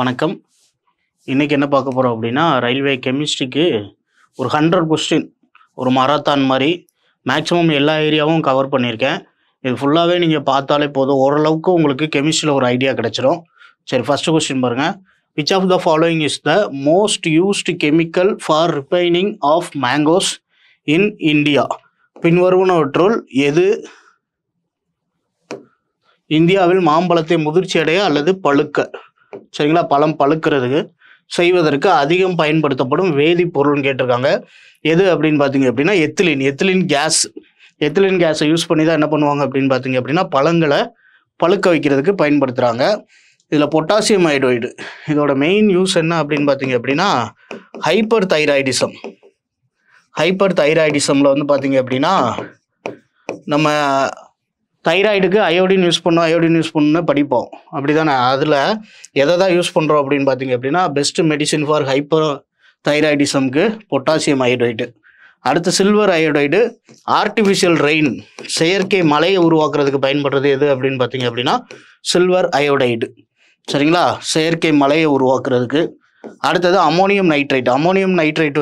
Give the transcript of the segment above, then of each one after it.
வணக்கம். இன்னைக்கு என்ன பார்க்க போறோம் அப்படின்னா, ரயில்வே கெமிஸ்ட்ரிக்கு ஒரு 100 கொஸ்டின் ஒரு மராத்தான் மாரி மேக்ஸிமம் எல்லா ஏரியாவும் கவர் பண்ணியிருக்கேன். இது ஃபுல்லாவே நீங்க பார்த்தாலே போதும். ஓரளவுக்கு உங்களுக்கு கெமிஸ்ட்ரியில ஒரு ஐடியா கிடைச்சிரும். சரி, ஃபர்ஸ்ட் கொஸ்டின் பாருங்க. Which of the following is the most used chemical for refining of mangoes in India? பின்வருவனவற்றுள் எது இந்தியாவில் மாம்பழத்தை முதிர்ச்சி அடைய அல்லது பழுக்க, சரிங்களா, பழம் பழுக்கிறதுக்கு செய்வதற்கு அதிகம் பயன்படுத்தப்படும் வேதிப்பொருள்னு கேட்டிருக்காங்க. எது அப்படின்னு பார்த்தீங்க அப்படின்னா எத்திலின் கேஸ். எத்திலின் கேஸை யூஸ் பண்ணி தான் என்ன பண்ணுவாங்க அப்படின்னு பார்த்தீங்க அப்படின்னா பழங்களை பழுக்க வைக்கிறதுக்கு பயன்படுத்துகிறாங்க. இதில் பொட்டாசியம் அயோடைடு, இதோட மெயின் யூஸ் என்ன அப்படின்னு பார்த்தீங்க அப்படின்னா ஹைப்பர் தைராய்டிசமில் வந்து பார்த்தீங்க அப்படின்னா நம்ம தைராய்டுக்கு அயோடின் யூஸ் பண்ணணும்னு படிப்போம், அப்படி தானே? அதில் எதை தான் யூஸ் பண்ணுறோம் அப்படின்னு பார்த்தீங்க அப்படின்னா பெஸ்ட் மெடிசின் ஃபார் ஹைப்பர் தைராய்டிசம்க்கு பொட்டாசியம் அயோடைடு. அடுத்து சில்வர் அயோடைடு. ஆர்டிஃபிஷியல் ரெயின், செயற்கை மழையை உருவாக்குறதுக்கு பயன்படுறது எது அப்படின்னு பார்த்தீங்க அப்படின்னா சில்வர் அயோடைடு, சரிங்களா, செயற்கை மழையை உருவாக்குறதுக்கு. அடுத்தது அமோனியம் நைட்ரைட்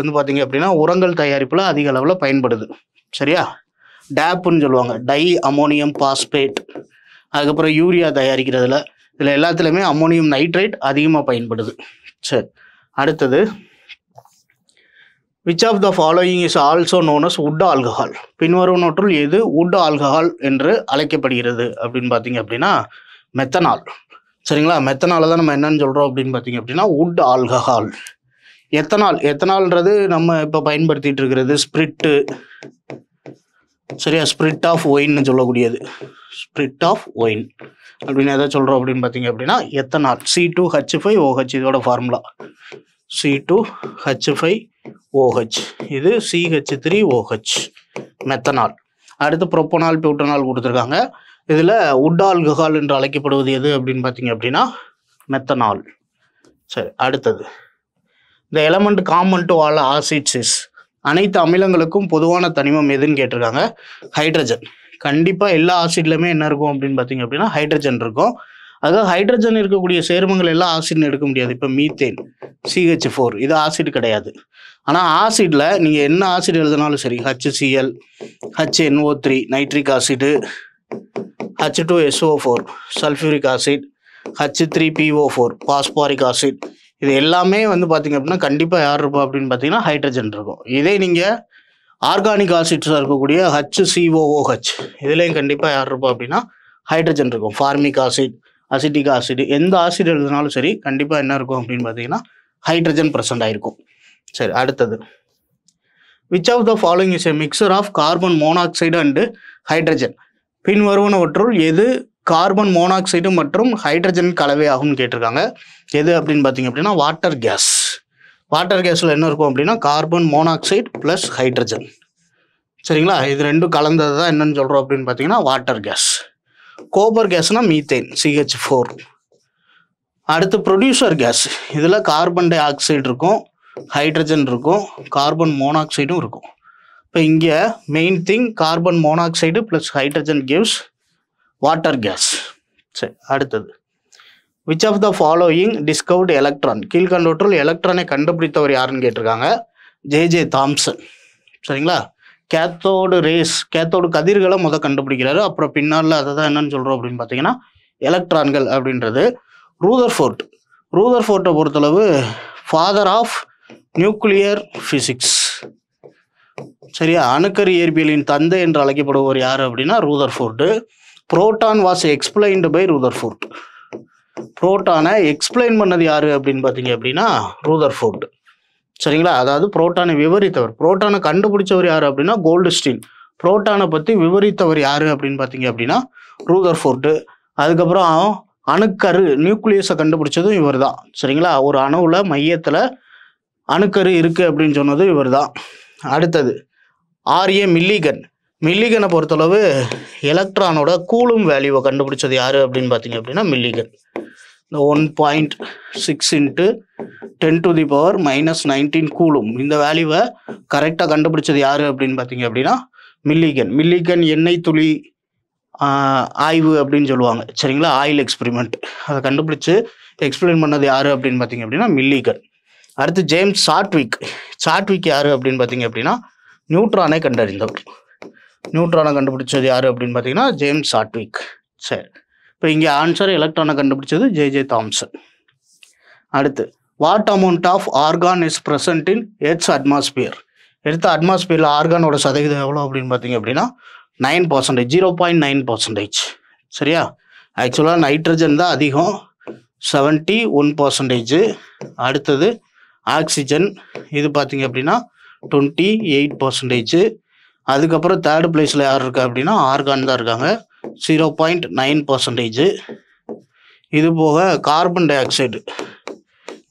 வந்து பார்த்தீங்க அப்படின்னா உரங்கள் தயாரிப்பில் அதிக அளவில் பயன்படுது, சரியா? டேப்புன்னு சொல்லுவாங்க, டை அமோனியம் பாஸ்பேட். அதுக்கப்புறம் யூரியா தயாரிக்கிறதுல இதில் எல்லாத்துலேயுமே அமோனியம் நைட்ரைட் அதிகமாக பயன்படுது. சரி, அடுத்தது which of the following is also known as wood alcohol? பின்வருவனவற்றுள் எது வுட் ஆல்கஹால் என்று அழைக்கப்படுகிறது அப்படின்னு பார்த்தீங்க அப்படின்னா மெத்தனால், சரிங்களா. மெத்தனால தான் நம்ம என்னன்னு சொல்கிறோம் அப்படின்னு பார்த்தீங்க அப்படின்னா வுட் ஆல்கஹால். எத்தனால்ன்றது நம்ம இப்போ பயன்படுத்திட்டு இருக்கிறது ஸ்பிரிட்டு, சரியா, ஸ்பிரிட் ஆஃப் ஒயின்னு சொல்லக்கூடியது. ஸ்பிரிட் ஆஃப் ஒயின் அப்படின்னு எதை சொல்கிறோம் அப்படின்னு பார்த்தீங்க அப்படின்னா எத்தனால். C2H5OH இதோட ஃபார்முலா C2H5OH, இது CH3OH, மெத்தனால். அடுத்து ப்ரோப்பனால் பியூட்டனால் கொடுத்துருக்காங்க. இதில் வுட் ஆல்கஹால் என்று அழைக்கப்படுவது எது அப்படின்னு பார்த்தீங்க அப்படின்னா மெத்தனால். சரி, அடுத்தது இந்த element common to all acids is, அனைத்து அமிலங்களுக்கும் பொதுவான தனிமம் எதுன்னு கேட்டிருக்காங்க. ஹைட்ரஜன். கண்டிப்பாக எல்லா ஆசிட்லையுமே என்ன இருக்கும் அப்படின்னு பார்த்தீங்க அப்படின்னா ஹைட்ரஜன் இருக்கும். அதாவது ஹைட்ரஜன் இருக்கக்கூடிய சேர்மங்கள் எல்லாம் ஆசிட்னு எடுக்க முடியாது. இப்போ மீத்தேன் CH4 இது ஆசிட் கிடையாது. ஆனால் ஆசிடில் நீங்கள் என்ன ஆசிட் எழுதினாலும் சரி, HCl, HNO3 nitric acid, H2SO4 sulphuric acid, H3PO4 phosphoric acid, இது எல்லாமே வந்து பார்த்தீங்க அப்படின்னா கண்டிப்பாக யார் இருப்பா அப்படின்னு பார்த்தீங்கன்னா ஹைட்ரஜன் இருக்கும். இதே நீங்கள் ஆர்கானிக் ஆசிட்ஸாக இருக்கக்கூடிய HCOOH இதுலேயும் கண்டிப்பாக யார் இருப்பா அப்படின்னா ஹைட்ரஜன் இருக்கும். ஃபார்மிக் ஆசிட், அசிட்டிக் ஆசிட், எந்த ஆசிட் எழுதினாலும் சரி கண்டிப்பாக என்ன இருக்கும் அப்படின்னு பார்த்தீங்கன்னா ஹைட்ரஜன் ப்ரெசென்ட் ஆகிருக்கும். சரி, அடுத்தது which of the following is a mixture of carbon monoxide and hydrogen? பின்வருவனவற்றுள் எது கார்பன் மோனாக்சைடு மற்றும் ஹைட்ரஜன் கலவை ஆகும்னு கேட்டிருக்காங்க. எது அப்படின்னு பார்த்தீங்க அப்படின்னா வாட்டர் கேஸ். வாட்டர் கேஸில் என்ன இருக்கும் அப்படின்னா கார்பன் மோனாக்சைடு ப்ளஸ் ஹைட்ரஜன், சரிங்களா. இது ரெண்டும் கலந்தது தான் என்னன்னு சொல்கிறோம் அப்படின்னு பார்த்தீங்கன்னா வாட்டர் கேஸ். கோபர் கேஸ்னால் மீத்தேன் CH4. அடுத்து ப்ரொடியூசர் கேஸ். இதில் கார்பன் டை ஆக்சைடு இருக்கும், ஹைட்ரஜன் இருக்கும், கார்பன் மோனாக்சைடும் இருக்கும். இப்போ இங்கே main thing carbon monoxide plus hydrogen gives water gas. சரி, அடுத்தது which of the following discovered electron? கீழ்கண்டவற்றுள் எலக்ட்ரானை கண்டுபிடித்தவர் யாருன்னு கேட்டிருக்காங்க. JJ தாம்சன், சரிங்களா. கேத்தோடு கதிர்களை கண்டுபிடிக்கிறாரு. அப்புறம் பின்னால் அதை தான் என்னன்னு சொல்கிறோம் அப்படின்னு பார்த்தீங்கன்னா எலக்ட்ரான்கள் அப்படின்றது. ரூதர்ஃபோர்ட்டை பொறுத்தளவு ஃபாதர் ஆஃப் நியூக்ளியர் ஃபிசிக்ஸ், சரியா, அணுக்கரு இயற்பியலின் தந்தை என்று அழைக்கப்படுவர் யார் அப்படின்னா Rutherford. Proton was explained by Rutherford. புரோட்டானை எக்ஸ்பிளைன் பண்ணது யாரு அப்படின்னு பார்த்தீங்க அப்படின்னா ரூதர்ஃபோர்டு, சரிங்களா. அதாவது புரோட்டானை விவரித்தவர். புரோட்டானை கண்டுபிடிச்சவர் யார் அப்படின்னா கோல்டுஸ்டீன். புரோட்டானை பற்றி விவரித்தவர் யார் அப்படின்னு பார்த்தீங்க அப்படின்னா ரூதர்ஃபோர்டு. அதுக்கப்புறம் அணுக்கரு நியூக்ளியஸை கண்டுபிடிச்சதும் இவர் தான், சரிங்களா. ஒரு அணுவில் மையத்தில் அணுக்கரு இருக்குது அப்படின்னு சொன்னது இவர் தான். அடுத்தது RA மில்லிகனை பொறுத்தளவு எலக்ட்ரானோட கூலும் வேல்யூவை கண்டுபிடிச்சது யார் அப்படின்னு பார்த்தீங்க அப்படின்னா மில்லிகன். இந்த 1.6 × 10⁻⁻19 கூலும் இந்த வேல்யூவை கரெக்டாக கண்டுபிடிச்சது யார் அப்படின்னு பார்த்தீங்க அப்படின்னா மில்லிகன். எண்ணெய் துளி ஆய்வு அப்படின்னு சொல்லுவாங்க. சரிங்களா? Oil experiment. அதை கண்டுபிடிச்சு எக்ஸ்பிளைன் பண்ணது யார் அப்படின்னு பார்த்தீங்க அப்படின்னா மில்லிகன். அடுத்து ஜேம்ஸ் சாட்விக். சாட்விக் யார் அப்படின்னு பார்த்தீங்க அப்படின்னா நியூட்ரானை கண்டறிந்தவர். நியூட்ரானை கண்டுபிடிச்சது யார் அப்படின்னு பார்த்தீங்கன்னா ஜேம்ஸ் சாட்விக். சரி, இப்போ இங்கே ஆன்சர் எலக்ட்ரானை கண்டுபிடிச்சது ஜே தாம்சன். அடுத்து what amount of argon is present in earth's atmosphere. எடுத்த அட்மாஸ்பியரில் ஆர்கானோட சதவீதம் எவ்வளோ அப்படின்னு பார்த்தீங்க அப்படின்னா 9%, 0.9%. சரியா? ஆக்சுவலாக நைட்ரஜன் தான் அதிகம், 71%. அடுத்தது ஆக்சிஜன், இது பார்த்தீங்க அப்படின்னா 28%. அதுக்கப்புறம் தேர்ட் பிளேஸில் யார் இருக்கா அப்படின்னா ஆர்கான் தான் இருக்காங்க, 0.9%. இது போக கார்பன் டை ஆக்சைடு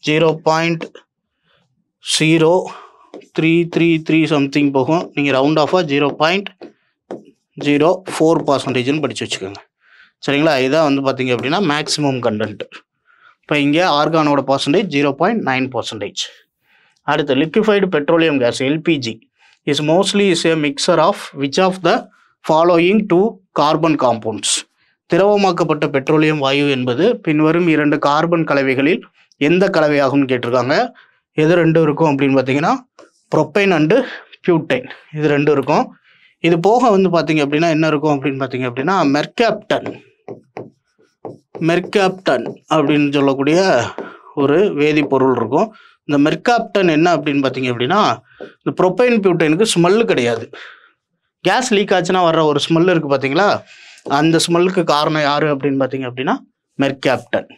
0.0333 சம்திங் போகும். நீங்கள் ரவுண்ட் ஆஃபாக 0.04%ன்னு படித்து வச்சுக்கோங்க. சரிங்களா? இதான் வந்து பார்த்தீங்க அப்படின்னா மேக்ஸிமம் கண்டென்ட். இப்போ இங்கே ஆர்கானோட பர்சன்டேஜ் 0.9%. அடுத்து liquefied petroleum gas LPG is mostly is a mixture of which of the following 2 carbon compounds. திரவமாக்கப்பட்ட பெட்ரோலியம் வாயு என்பது பின்வரும் 2 கார்பன் கலவைகளில் எந்த கலவையாகும்னு கேட்டிருக்காங்க. எது 2 இருக்கும் அப்படின்னு பார்த்தீங்கன்னா ப்ரொப்பைன் அண்டு பியூட்டைன், இது 2 இருக்கும். இது போக வந்து பார்த்தீங்க அப்படின்னா என்ன இருக்கும் அப்படின்னு பார்த்தீங்க அப்படின்னா மெர்காப்டன் அப்படின்னு சொல்லக்கூடிய ஒரு வேதிப்பொருள் இருக்கும். இந்த மெர்காப்டன் என்ன அப்படின்னு பார்த்தீங்க அப்படின்னா இந்த ப்ரொப்பைன் பியூட்டைனுக்கு ஸ்மெல்லு கிடையாது. கேஸ் லீக் ஆச்சுன்னா வர்ற ஒரு ஸ்மெல் இருக்குது பார்த்தீங்களா, அந்த ஸ்மெல்லுக்கு காரணம் யார் அப்படின்னு பார்த்தீங்க அப்படின்னா மெர்காப்டன்.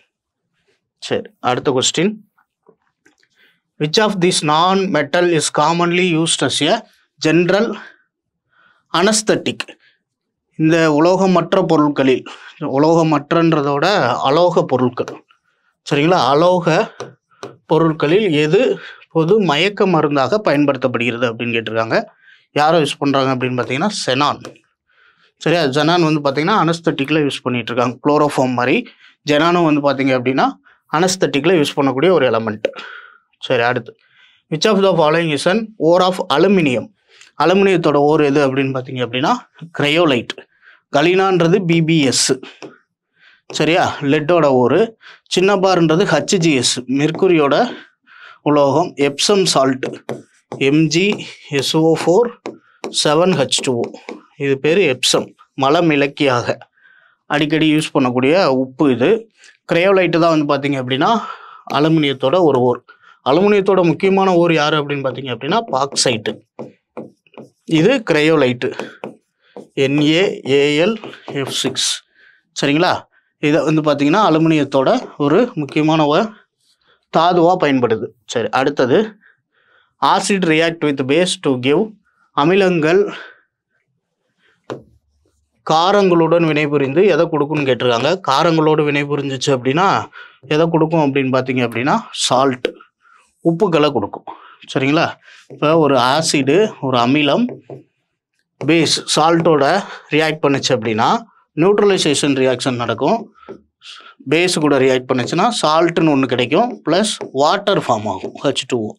சரி, அடுத்த question. Which of this non metal is commonly used as a general anaesthetic. இந்த உலோகமற்ற பொருட்களில், உலோகமற்றன்றதோட அலோக பொருட்கள், சரிங்களா, அலோக பொருட்களில் எது பொது மயக்க மருந்தாக பயன்படுத்தப்படுகிறது அப்படின்னு கேட்டிருக்காங்க. யாரை யூஸ் பண்ணுறாங்க அப்படின்னு பார்த்தீங்கன்னா செனான். சரியா? ஜெனான் வந்து பார்த்தீங்கன்னா அனஸ்தட்டிக்கில் யூஸ் பண்ணிட்டு இருக்காங்க, குளோரோஃபார்ம் மாதிரி. ஜெனானும் வந்து பார்த்தீங்க அப்படின்னா அனஸ்தட்டிக்கில் யூஸ் பண்ணக்கூடிய ஒரு எலமெண்ட். சரி, அடுத்து which of the following is an ore of aluminium. அலுமினியத்தோட ஓர் எது அப்படின்னு பார்த்தீங்க அப்படின்னா கிரையோலைட். கலினான்றது பிபிஎஸ். சரியா? லெட்டோட ஓர். சின்ன பார்ன்றது ஹச்ஜிஎஸ், மெர்க்குரியோட உலோகம். எப்சம் சால்ட் MgSO4 7H2O, இது பேர் எப்சம், மலமிளக்கியாக அடிக்கடி யூஸ் பண்ணக்கூடிய உப்பு. இது கிரையோலைட்டு தான் வந்து பார்த்தீங்க அப்படின்னா அலுமினியத்தோட ஒரு ஓர். அலுமினியத்தோட முக்கியமான ஓர் யார் அப்படின்னு பார்த்தீங்க அப்படின்னா பாக்சைட்டு. இது கிரையோலைட்டு NaAlF6. சரிங்களா? இதை வந்து பார்த்தீங்கன்னா அலுமினியத்தோட ஒரு முக்கியமான தாதுவாக பயன்படுது. சரி, அடுத்தது acid react with base to give. அமிலங்கள் காரங்களுடன் வினைபுரிந்து எதை கொடுக்குன்னு கேட்டிருக்காங்க. காரங்களோடு வினைபுரிஞ்சிச்சு அப்படின்னா எதை கொடுக்கும் அப்படின்னு பார்த்தீங்க அப்படின்னா சால்ட், உப்புக்களை கொடுக்கும். சரிங்களா? இப்போ ஒரு ஆசிடு, ஒரு அமிலம் பேஸ் சால்ட்டோட ரியாக்ட் பண்ணுச்சு அப்படின்னா நியூட்ரலைசேஷன் ரியாக்ஷன் நடக்கும். பேஸு கூட ரியாக்ட் பண்ணுச்சுன்னா சால்ட்டுன்னு ஒன்று கிடைக்கும், ப்ளஸ் வாட்டர் ஃபார்ம் ஆகும், H2O.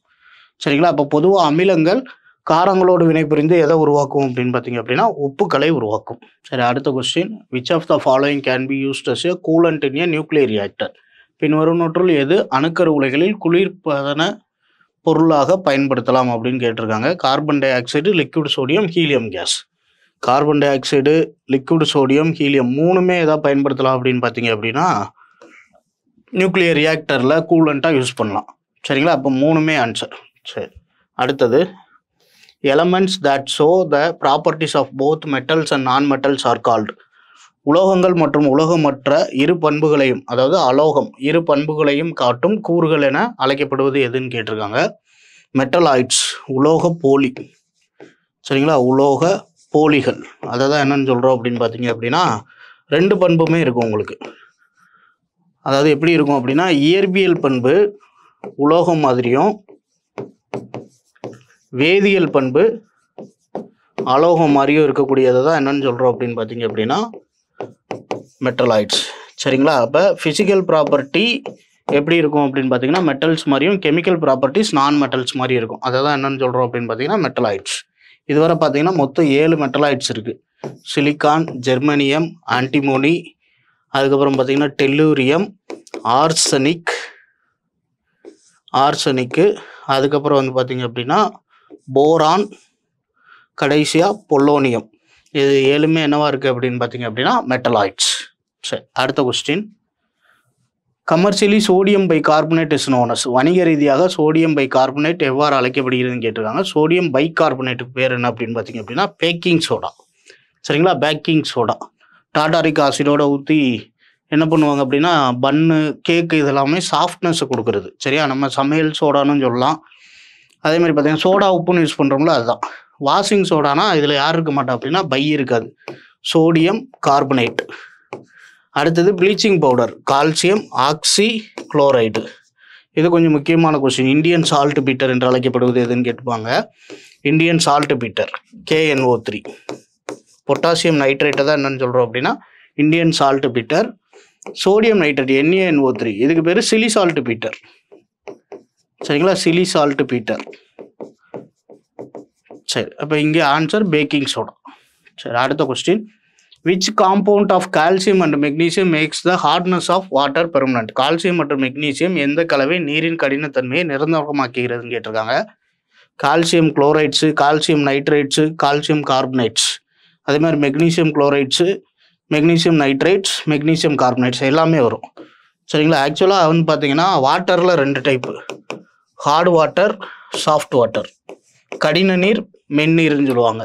சரிங்களா? அப்போ பொதுவாக அமிலங்கள் காரங்களோடு வினைபுரிந்து எதை உருவாக்கும் அப்படின்னு பார்த்தீங்க அப்படின்னா உப்புக்களை உருவாக்கும். சரி, அடுத்த question. Which of the following can be used as a coolant in a nuclear reactor. பின்வருவனற்றுள் எது அணுக்கரு உலைகளில் குளிர்பதன பொருளாக பயன்படுத்தலாம் அப்படின்னு கேட்டிருக்காங்க. Carbon dioxide, liquid sodium, helium gas. Carbon dioxide, liquid sodium, helium மூணுமே எதாவது பயன்படுத்தலாம் அப்படின்னு பார்த்தீங்க அப்படின்னா நியூக்ளியர் ரியாக்டரில் கூலண்ட்டாக யூஸ் பண்ணலாம். சரிங்களா? அப்போ மூணுமே ஆன்சர். சரி, அடுத்தது elements that show the properties of both metals and non metals are called. உலோகங்கள் மற்றும் உலோகமற்ற இரு பண்புகளையும், அதாவது அலோகம் இரு பண்புகளையும் காட்டும் கூறுகள் என அழைக்கப்படுவது எதுன்னு கேட்டிருக்காங்க. மெட்டலாய்ட்ஸ், உலோக போலி. சரிங்களா? உலோக போலிகள், அதை தான் என்னன்னு சொல்கிறோம் அப்படின்னு பார்த்தீங்க அப்படின்னா 2 பண்புமே இருக்கும் உங்களுக்கு. அதாவது எப்படி இருக்கும் அப்படின்னா இயற்பியல் பண்பு உலோகம் மாதிரியும், வேதியியல் பண்பு அலோகம் மாதிரியும் இருக்கக்கூடியதை தான் என்னன்னு சொல்கிறோம் அப்படின்னு பார்த்தீங்க அப்படின்னா மெட்டலாய்ட்ஸ். சரிங்களா? அப்போ ஃபிசிக்கல் ப்ராப்பர்ட்டி எப்படி இருக்கும் அப்படின்னு பார்த்தீங்கன்னா மெட்டல்ஸ் மாதிரியும், கெமிக்கல் ப்ராப்பர்ட்டிஸ் நான் மெட்டல்ஸ் மாதிரி இருக்கும். அதை தான் என்னன்னு சொல்கிறோம் அப்படின்னு பார்த்தீங்கன்னா மெட்டலாய்ட்ஸ். இதுவரை பார்த்தீங்கன்னா மொத்தம் 7 மெட்டலாய்ட்ஸ் இருக்குது. சிலிக்கான், ஜெர்மனியம், ஆன்டிமோனி, அதுக்கப்புறம் பார்த்தீங்கன்னா டெல்லூரியம், ஆர்சனிக்கு, அதுக்கப்புறம் வந்து பார்த்தீங்க அப்படின்னா போரான், கடைசியாக பொல்லோனியம். இது 7மே என்னவா இருக்குது அப்படின்னு பார்த்தீங்க அப்படின்னா மெட்டலாய்ட்ஸ். சரி, அடுத்த question. Commercially sodium bicarbonate is known as. வணிக ரீதியாக சோடியம் பை கார்பனேட் எவ்வாறு அழைக்கப்படுகிறதுன்னு கேட்டிருக்காங்க. சோடியம் பை கார்பனேட்டுக்கு பேர் என்ன அப்படின்னு பார்த்தீங்க அப்படின்னா பேக்கிங் சோடா. சரிங்களா, பேக்கிங் சோடா. டாட்டாரிக் ஆசிடோட ஊற்றி என்ன பண்ணுவாங்க அப்படின்னா பன்னு, கேக்கு இதெல்லாமே சாஃப்ட்னஸை கொடுக்குறது. சரியா, நம்ம சமையல் சோடான்னு சொல்லலாம். அதே மாதிரி பார்த்தீங்கன்னா சோடா உப்புன்னு யூஸ் பண்ணுறோம்ல, அதுதான். வாஷிங் சோடானா இதில் யார் இருக்க மாட்டா அப்படின்னா பை இருக்காது, சோடியம் கார்பனேட். அடுத்தது ப்ளீச்சிங் பவுடர், கால்சியம் ஆக்சி குளோரைடு. இது கொஞ்சம் முக்கியமான கொஸ்டின். இந்தியன் சால்ட் பீட்டர் என்று அழைக்கப்படுவது எதுன்னு கேட்டுப்பாங்க. Indian saltpetre KNO3. Potassium நைட்ரேட்டை தான் என்னன்னு சொல்கிறோம் அப்படின்னா Indian saltpetre. Sodium nitrate NaNO3, இதுக்கு பேர் சிலி சால்ட் பீட்டர். சரிங்களா, சிலி சால்ட் பீட்டர். சரி, அப்போ இங்கே ஆன்சர் பேக்கிங் சோடா. சரி, அடுத்த question. Which compound of calcium and magnesium makes the hardness of water permanent. Calcium மற்றும் மெக்னீசியம் எந்த கலவை நீரின் கடினத்தன்மையை நிரந்தரமாக்குகிறதுன்னு கேட்டிருக்காங்க. Calcium chlorides, calcium nitrates, calcium carbonates, அதே மாதிரி magnesium குளோரைட்ஸு, magnesium nitrates, magnesium carbonates எல்லாமே வரும். சரிங்களா, ஆக்சுவலாக வந்து பார்த்தீங்கன்னா வாட்டரில் 2 type, hard water, soft water. கடின நீர், மென்னீர்னு சொல்லுவாங்க.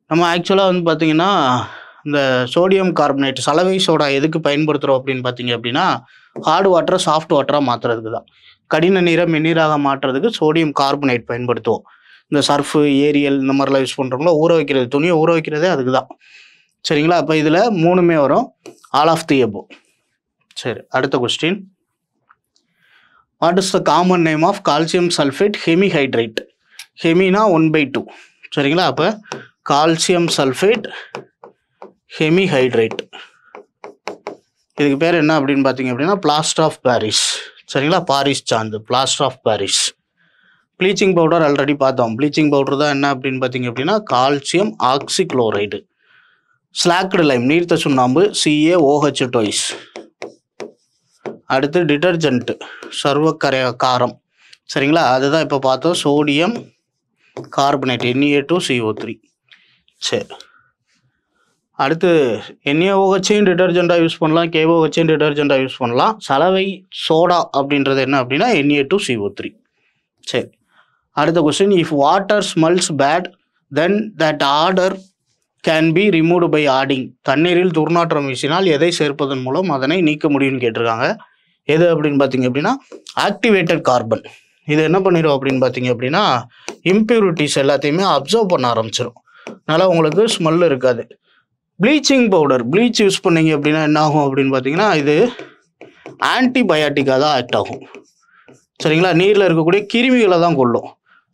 நம்ம ஆக்சுவலாக வந்து பார்த்தீங்கன்னா இந்த சோடியம் கார்பனேட் சலவை சோடா எதுக்கு பயன்படுத்துகிறோம் அப்படின்னு பார்த்தீங்க அப்படின்னா ஹார்ட் வாட்டரை சாஃப்ட் வாட்டராக மாற்றுறதுக்கு தான். கடின நீரை மென்னீராக மாற்றுறதுக்கு சோடியம் கார்பனேட் பயன்படுத்துவோம். இந்த சர்ஃபு, ஏரியல் இந்த மாதிரிலாம் யூஸ் பண்ணுறோம்ல, ஊற வைக்கிறது, துணியை ஊற வைக்கிறதே அதுக்கு தான். சரிங்களா, அப்போ இதில் 3மே வரும், ஆல் ஆஃப் தி எபோவ். சரி, அடுத்த question. What is the common name of calcium sulphate hemihydrate. ஹெமினா 1/2. சரிங்களா, அப்போ கால்சியம் சல்ஃபேட் ஹெமிஹைட்ரேட். இதுக்கு பேர் என்ன அப்படின்னு பார்த்தீங்க அப்படின்னா பிளாஸ்டர் ஆஃப் பாரிஸ். சரிங்களா, பாரிஸ் சாந்து, plaster of Paris. Bleaching powder already பார்த்தோம். ப்ளீச்சிங் பவுடர் தான் என்ன அப்படின்னு பார்த்தீங்க அப்படின்னா calcium oxychloride. Slaked lime, நீர்த்த சுண்ணாம்பு, CaOH2. அடுத்து டிட்டர்ஜென்ட், சர்வக்கரை காரம். சரிங்களா, அதுதான் இப்போ பார்த்தோம், சோடியம் கார்பனேட் Na2CO3. சரி, அடுத்து NaOHையும் டிட்டர்ஜென்ட்டாக யூஸ் பண்ணலாம், KOHையும் டிட்டர்ஜென்ட்டாக யூஸ் பண்ணலாம். சலவை சோடா அப்படின்றது என்ன அப்படின்னா Na2CO3. சரி, அடுத்த question. If water smells bad then that odour can be removed by adding. தண்ணீரில் துர்நாற்றம் வீசினால் எதை சேர்ப்பதன் மூலம் அதனை நீக்க முடியும்னு கேட்டிருக்காங்க. எது அப்படின்னு பார்த்தீங்க அப்படின்னா ஆக்டிவேட்டட் கார்பன். இது என்ன பண்ணிடும் அப்படின்னு பார்த்தீங்க அப்படின்னா இம்ப்யூரிட்டிஸ் எல்லாத்தையுமே அப்சர்வ் பண்ண ஆரம்பிச்சிடும். அதனால் உங்களுக்கு ஸ்மெல் இருக்காது. ப்ளீச்சிங் பவுடர், ப்ளீச் யூஸ் பண்ணீங்க அப்படின்னா என்ன ஆகும் அப்படின்னு பார்த்தீங்கன்னா இது ஆன்டிபயாட்டிக்காக தான் ஆக்ட் ஆகும். சரிங்களா, நீரில் இருக்கக்கூடிய கிருமிகளை தான் கொல்லும்.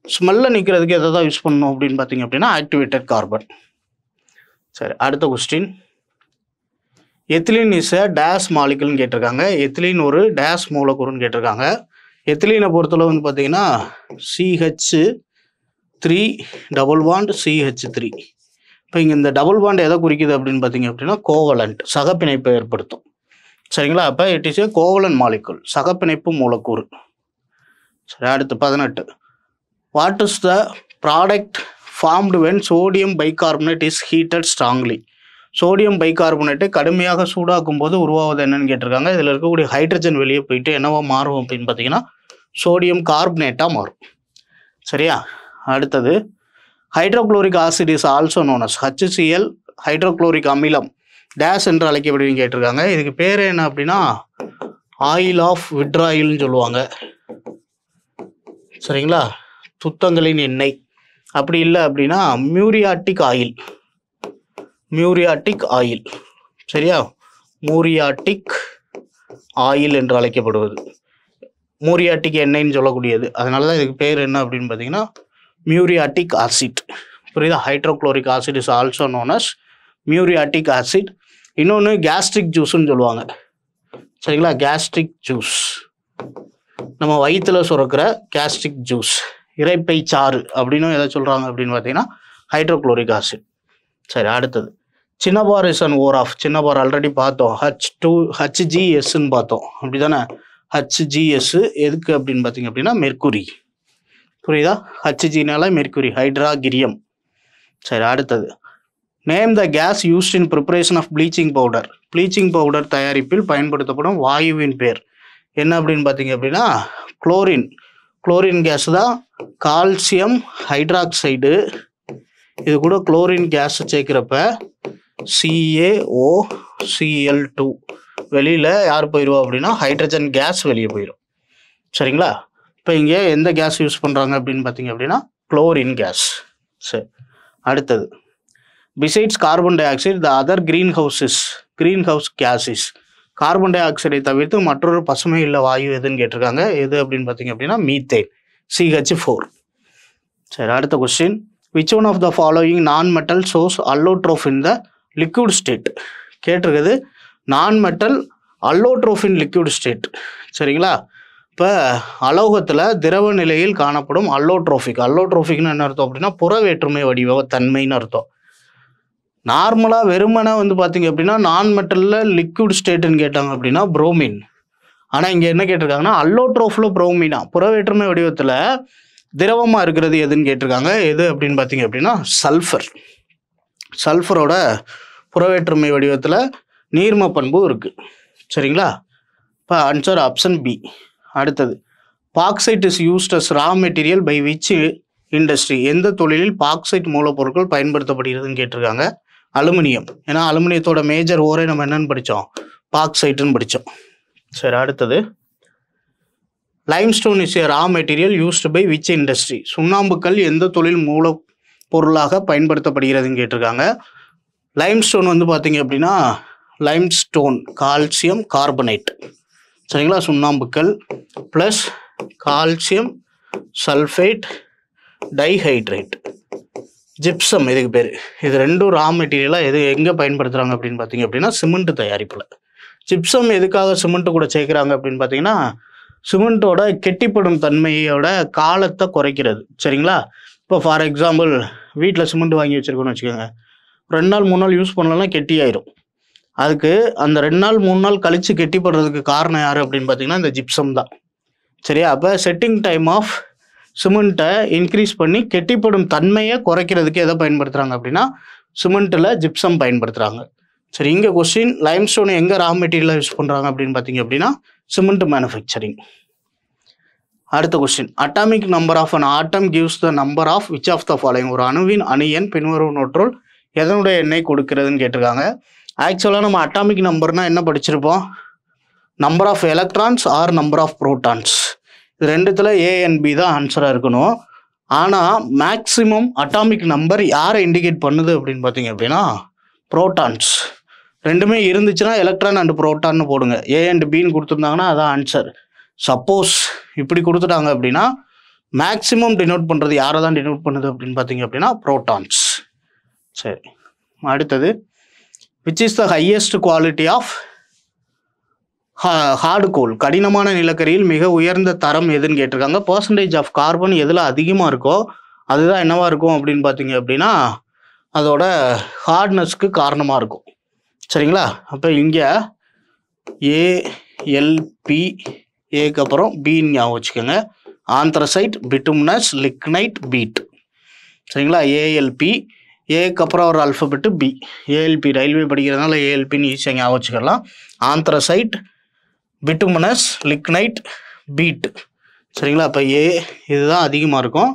ஸ்மெல்லை நிற்கிறதுக்கு எதை தான் யூஸ் பண்ணணும் அப்படின்னு பார்த்தீங்க அப்படின்னா ஆக்டிவேட்டட் கார்பன். சரி, அடுத்த question. Ethylene is a dash மாலிகுல்னு கேட்டிருக்காங்க. எத்திலீன் ஒரு டேஸ் மூலக்கூறுன்னு கேட்டிருக்காங்க. எத்திலீனை பொறுத்தளவு வந்து பார்த்தீங்கன்னா CH3 டபுள் பாண்ட் CH3. இப்போ இங்கே இந்த டபுள் பாண்ட் எதை குறிக்குது அப்படின்னு பார்த்தீங்க அப்படின்னா கோவலண்ட், சகப்பிணைப்பை ஏற்படுத்தும். சரிங்களா, அப்போ it is a covalent molecule, சகப்பிணைப்பு மூலக்கூறு. சரி, அடுத்து 18. What is the product formed when sodium bicarbonate is heated strongly. Sodium பைகார்பனேட்டை கடுமையாக சூடாக்கும் போது உருவாவது என்னன்னு கேட்டிருக்காங்க. இதில் இருக்கக்கூடிய ஹைட்ரஜன் வெளியே போயிட்டு என்னவா மாறும் அப்படின்னு பார்த்தீங்கன்னா சோடியம் கார்பனேட்டாக மாறும். சரியா, அடுத்தது hydrochloric acid is also known as. HCl hydrochloric அமிலம் டேஸ் என்று அழைக்கப்படுவீங்க கேட்டிருக்காங்க. இதுக்கு பேர் என்ன அப்படின்னா ஆயில் ஆஃப் விட்ராயில்னு சொல்லுவாங்க. சரிங்களா, துத்தங்களின் எண்ணெய். அப்படி இல்லை அப்படின்னா மியூரியாட்டிக் ஆயில், மியூரியாட்டிக் ஆயில். சரியா, மூரியாட்டிக் ஆயில் என்று அழைக்கப்படுவது, மூரியாட்டிக் எண்ணெய்ன்னு சொல்லக்கூடியது. அதனால தான் இதுக்கு பேர் என்ன அப்படின்னு பார்த்தீங்கன்னா மியூரியாட்டிக் ஆசிட். புரியுதா, hydrochloric acid is also known as muriatic acid. இன்னொன்று கேஸ்ட்ரிக் ஜூஸ்ன்னு சொல்லுவாங்க. சரிங்களா, கேஸ்ட்ரிக் ஜூஸ், நம்ம வயிற்றில் சுரக்கிற கேஸ்ட்ரிக் ஜூஸ், இரைப்பை சாறு அப்படின்னு எதை சொல்கிறாங்க அப்படின்னு பார்த்தீங்கன்னா ஹைட்ரோக்ளோரிக் ஆசிட். சரி, அடுத்தது cinnabar is an ore of. Cinnabar already பார்த்தோம். HGSன்னு பார்த்தோம். அப்படி தானே? HGS எதுக்கு அப்படின்னு பார்த்தீங்க அப்படின்னா மெர்க்குரி. புரியுதா? HGனால மெர்க்குரி, ஹைட்ராகிரியம். சரி, அடுத்தது name the gas used in preparation of bleaching powder. Bleaching powder தயாரிப்பில் பயன்படுத்தப்படும் வாயுவின் பேர் என்ன அப்படின்னு பார்த்தீங்க அப்படின்னா குளோரின். குளோரின் கேஸ் தான். கால்சியம் ஹைட்ராக்சைடு, இது கூட குளோரின் கேஸ் சேர்க்குறப்ப CaOCl2 வெளியில் யார் போயிடுவா அப்படின்னா ஹைட்ரஜன் கேஸ் வெளியே போயிடும். சரிங்களா? இப்போ இங்கே எந்த கேஸ் யூஸ் பண்ணுறாங்க அப்படின்னு பார்த்தீங்க அப்படின்னா குளோரின் கேஸ். சரி, அடுத்தது besides carbon dioxide the other greenhouse gases. Carbon டை ஆக்சைடை தவிர்த்து மற்றொரு பசுமை இல்ல வாயு எதுன்னு கேட்டிருக்காங்க. எது அப்படின்னு பார்த்தீங்க அப்படின்னா மீத்தேன், CH4. சரி, அடுத்த question which one of the following non metal source allotrope in the liquid state. கேட்டிருக்குது non metal allotrope in liquid state. சரிங்களா? இப்போ அலோகத்தில் திரவ நிலையில் காணப்படும் அல்லோட்ரோஃபிக்னு என்ன அர்த்தம் அப்படின்னா புற வேற்றுமை வடிவ தன்மைன்னு அர்த்தம். நார்மலாக வெறுமனை வந்து பார்த்தீங்க அப்படின்னா நான் மெட்டலில் லிக்விட் ஸ்டேட்டுன்னு கேட்டாங்க அப்படின்னா புரோமின். ஆனால் இங்கே என்ன கேட்டிருக்காங்கன்னா அல்லோட்ரோஃபில் புரோமினா புற வேற்றுமை வடிவத்தில் திரவமாக இருக்கிறது எதுன்னு கேட்டிருக்காங்க. எது அப்படின்னு பார்த்தீங்க அப்படின்னா சல்ஃபர். சல்ஃபரோட புற வேற்றுமை வடிவத்தில் நீர்ம பண்பு இருக்குது. சரிங்களா? இப்போ ஆன்சர் ஆப்ஷன் பி. அடுத்தது bauxite is used as raw material by which industry. எந்த தொழிலில் பாக்சைட் மூலப்பொருட்கள் பயன்படுத்தப்படுகிறதுன்னு கேட்டிருக்காங்க. அலுமினியம். ஏன்னா அலுமினியத்தோட மேஜர் ஓரே நம்ம என்னன்னு படித்தோம்? பாக்சைட்டுன்னு படித்தோம். சரி, அடுத்தது limestone is a raw material used by which industry. சுண்ணாம்புக்கல் எந்த தொழில் மூலப்பொருளாக பயன்படுத்தப்படுகிறதுன்னு கேட்டிருக்காங்க. லைம்ஸ்டோன் வந்து பார்த்தீங்க அப்படின்னா லைம்ஸ்டோன் கால்சியம் கார்பனேட். சரிங்களா? சுண்ணாம்புக்கல் plus calcium sulphate dihydrate, gypsum இதுக்கு பேர். இது ரெண்டும் ரா மெட்டீரியலாக எங்கே பயன்படுத்துகிறாங்க அப்படின்னு பார்த்தீங்க அப்படின்னா சிமெண்ட் தயாரிப்பில். ஜிப்சம் எதுக்காக சிமெண்ட்டு கூட சேர்க்குறாங்க அப்படின்னு பார்த்தீங்கன்னா சிமெண்ட்டோட கெட்டிப்படும் தன்மையோட காலத்தை குறைக்கிறது. சரிங்களா? இப்போ ஃபார் எக்ஸாம்பிள் வீட்டில் சிமெண்ட் வாங்கி வச்சுருக்கோன்னு வச்சுக்கோங்க, 2 நாள் 3 நாள் யூஸ் பண்ணலாம் கெட்டியாயிரும். அதுக்கு அந்த 2 நாள் 3 நாள் கழித்து கெட்டிப்படுறதுக்கு காரணம் யார் அப்படின்னு பார்த்தீங்கன்னா இந்த ஜிப்சம் தான். சரியா? அப்போ செட்டிங் டைம் ஆஃப் சிமெண்ட்டை இன்க்ரீஸ் பண்ணி கெட்டிப்படும் தன்மையை குறைக்கிறதுக்கு எதை பயன்படுத்துகிறாங்க அப்படின்னா சிமெண்ட்டில் ஜிப்சம் பயன்படுத்துகிறாங்க. சரி, இங்கே கொஸ்டின் லைம்ஸ்டோன் எங்கே ரா மெட்டீரியலாக யூஸ் பண்ணுறாங்க அப்படின்னு பார்த்தீங்க அப்படின்னா சிமெண்ட் மேனுஃபேக்சரிங். அடுத்த question atomic number of an atom gives the number of which of the following. ஒரு அணுவின் அணு எண் பின்வரும் நோற்றுள் எதனுடைய எண்ணை கொடுக்கிறதுன்னு கேட்டிருக்காங்க. ஆக்சுவலாக நம்ம அட்டாமிக் நம்பர்னால் என்ன படிச்சிருப்போம்? Number of electrons or number of protons. இது ரெண்டுத்தில் A&B தான் ஆன்சராக இருக்கணும். ஆனால் மேக்ஸிமம் அட்டாமிக் நம்பர் யாரை இண்டிகேட் பண்ணுது அப்படின்னு பார்த்தீங்க அப்படின்னா ப்ரோட்டான்ஸ். ரெண்டுமே இருந்துச்சுன்னா எலக்ட்ரான் அண்ட் ப்ரோட்டான்னு போடுங்க. A&Bன்னு கொடுத்துருந்தாங்கன்னா அதான் ஆன்சர். சப்போஸ் இப்படி கொடுத்துட்டாங்க அப்படின்னா மேக்ஸிமம் டினோட் பண்ணுறது யாரை தான் டினோட் பண்ணுது அப்படின்னு பார்த்தீங்க அப்படின்னா ப்ரோட்டான்ஸ். சரி, அடுத்தது which is the highest quality of hard coal. கடினமான நிலக்கரியில் மிக உயர்ந்த தரம் எதுன்னு கேட்டிருக்காங்க. பர்சன்டேஜ் ஆஃப் கார்பன் எதில் அதிகமாக இருக்கோ அதுதான் என்னவாக இருக்கும் அப்படின்னு பார்த்தீங்க அப்படின்னா அதோட ஹார்ட்னஸ்க்கு காரணமாக இருக்கும். சரிங்களா? அப்போ இங்கே ALP ஏக்கு அப்புறம் பின்னு ஞாபகம் வச்சுக்கோங்க. Anthracite, bituminous, lignite, peat. சரிங்களா? ALP ஏக்கு அப்புறம் ஒரு அல்ஃபபெட்டு B. ALP ரயில்வே படிக்கிறதுனால ALPன்னு ஈஸியாக ஞாபகம் வச்சுக்கலாம். Anthracite, bituminous, lignite, peat. சரிங்களா? அப்போ A இதுதான் அதிகமாக இருக்கும்.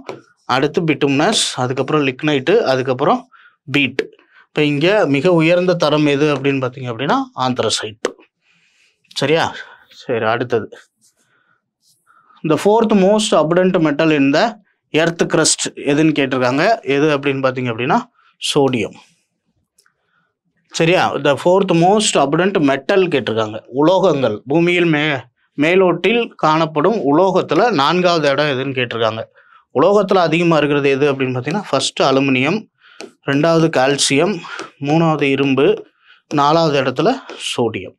அடுத்து பிட்டுமினஸ், அதுக்கப்புறம் லிக்னைட்டு, அதுக்கப்புறம் பீட். இப்போ இங்கே மிக உயர்ந்த தரம் எது அப்படின்னு பார்த்தீங்க அப்படின்னா ஆந்த்ரசைட். சரியா? சரி, அடுத்தது இந்த 4th most abundant metal in the earth crust எதுன்னு கேட்டிருக்காங்க. எது அப்படின்னு பார்த்தீங்க அப்படின்னா சோடியம். சரியா? த 4th மோஸ்ட் அபண்டன்ட் மெட்டல் கேட்டிருக்காங்க. உலோகங்கள் பூமியில் மேலோட்டில் காணப்படும் உலோகத்தில் 4வது இடம் எதுன்னு கேட்டிருக்காங்க. உலோகத்தில் அதிகமாக இருக்கிறது எது அப்படின்னு பார்த்தீங்கன்னா ஃபர்ஸ்ட் அலுமினியம், 2வது கால்சியம், 3வது இரும்பு, 4வது இடத்துல சோடியம்.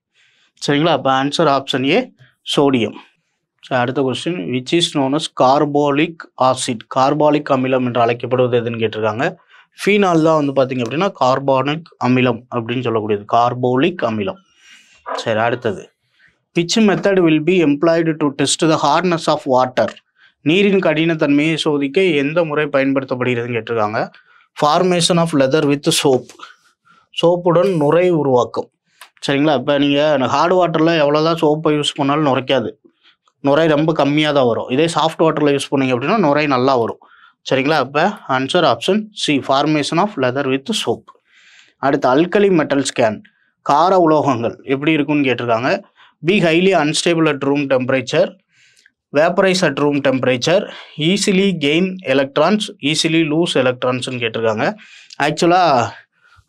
சரிங்களா? அப்போ ஆன்சர் ஆப்ஷன் ஏ சோடியம். அடுத்த question which is known as carbolic acid. Carbolic அமிலம் என்று அழைக்கப்படுவது எதுன்னு கேட்டிருக்காங்க. ஃபீனால் தான் வந்து பார்த்தீங்க அப்படின்னா கார்பானிக் அமிலம் அப்படின்னு சொல்லக்கூடியது, கார்போலிக் அமிலம். சரி, அடுத்தது which method will be employed to test the hardness of water? நீரின் கடினத்தன்மையை சோதிக்க எந்த முறை பயன்படுத்தப்படுகிறதுன்னு கேட்டிருக்காங்க. Formation of lather with soap, சோப்புடன் நுரை உருவாக்கம். சரிங்களா, இப்போ நீங்கள் ஹார்ட் வாட்டரில் எவ்வளோதான் சோப்பை யூஸ் பண்ணாலும் நுரைக்காது, நுரை ரொம்ப கம்மியாக தான் வரும். இதே சாஃப்ட் வாட்டரில் யூஸ் பண்ணிங்க அப்படின்னா நுரை நல்லா வரும். சரிங்களா, இப்போ answer option C, formation of lather with soap. அடுத்து அல்கலி மெட்டல் ஸ்கேன், கார உலோகங்கள் எப்படி இருக்குன்னு கேட்டிருக்காங்க. Be highly unstable at room temperature, vaporise at room temperature, easily gain electrons, easily lose எலக்ட்ரான்ஸ்ன்னு கேட்டிருக்காங்க. ஆக்சுவலாக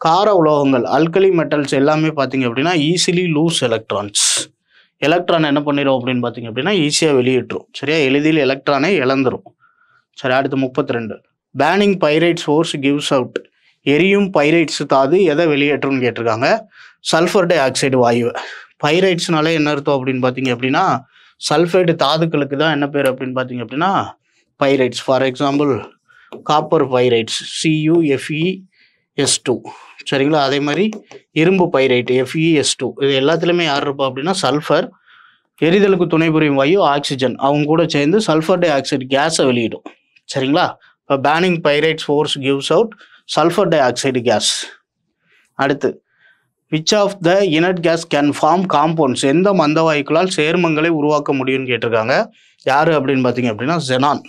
கார உலோகங்கள் அல்கலி மெட்டல்ஸ் எல்லாமே பார்த்தீங்க அப்படின்னா ஈஸிலி லூஸ் எலக்ட்ரான்ஸ். எலக்ட்ரான் என்ன பண்ணிடும் அப்படின்னு பார்த்தீங்க அப்படின்னா ஈஸியாக வெளியிட்டுரும். சரியா, எளிதில் எலக்ட்ரானை இழந்துரும். சரி, அடுத்து 32 பேனிங் பைரைட் சோர்ஸ் கிவ்ஸ் அவுட், எரியும் பைரைட்ஸ் தாது எதை வெளியேற்றும்னு கேட்டிருக்காங்க. சல்ஃபர் டை ஆக்சைடு வாயு. பைரைட்ஸ்னாலே என்ன அர்த்தம் அப்படின்னு பார்த்தீங்க அப்படின்னா சல்ஃபைடு தாதுக்களுக்கு தான் என்ன பேர் அப்படின்னு பார்த்தீங்க அப்படின்னா pyrites. For example copper pyrites CuFeS2. சரிங்களா, அதே மாதிரி இரும்பு பைரைட் FeS2. இது எல்லாத்துலேயுமே யார் இருப்பா அப்படின்னா சல்ஃபர். எரிதலுக்கு துணை புரியும் வாயு ஆக்சிஜன், அவங்க கூட சேர்ந்து சல்ஃபர் டை ஆக்சைடு கேஸை வெளியிடும். சரிங்களா, இப்போ burning pyrite force gives out sulphur dioxide gas. அடுத்து which of the inert gas can form compounds, எந்த மந்த வாயுக்களால் சேர்மங்களை உருவாக்க முடியும்னு கேட்டிருக்காங்க. யார் அப்படின்னு பார்த்தீங்க அப்படின்னா ஜெனான்.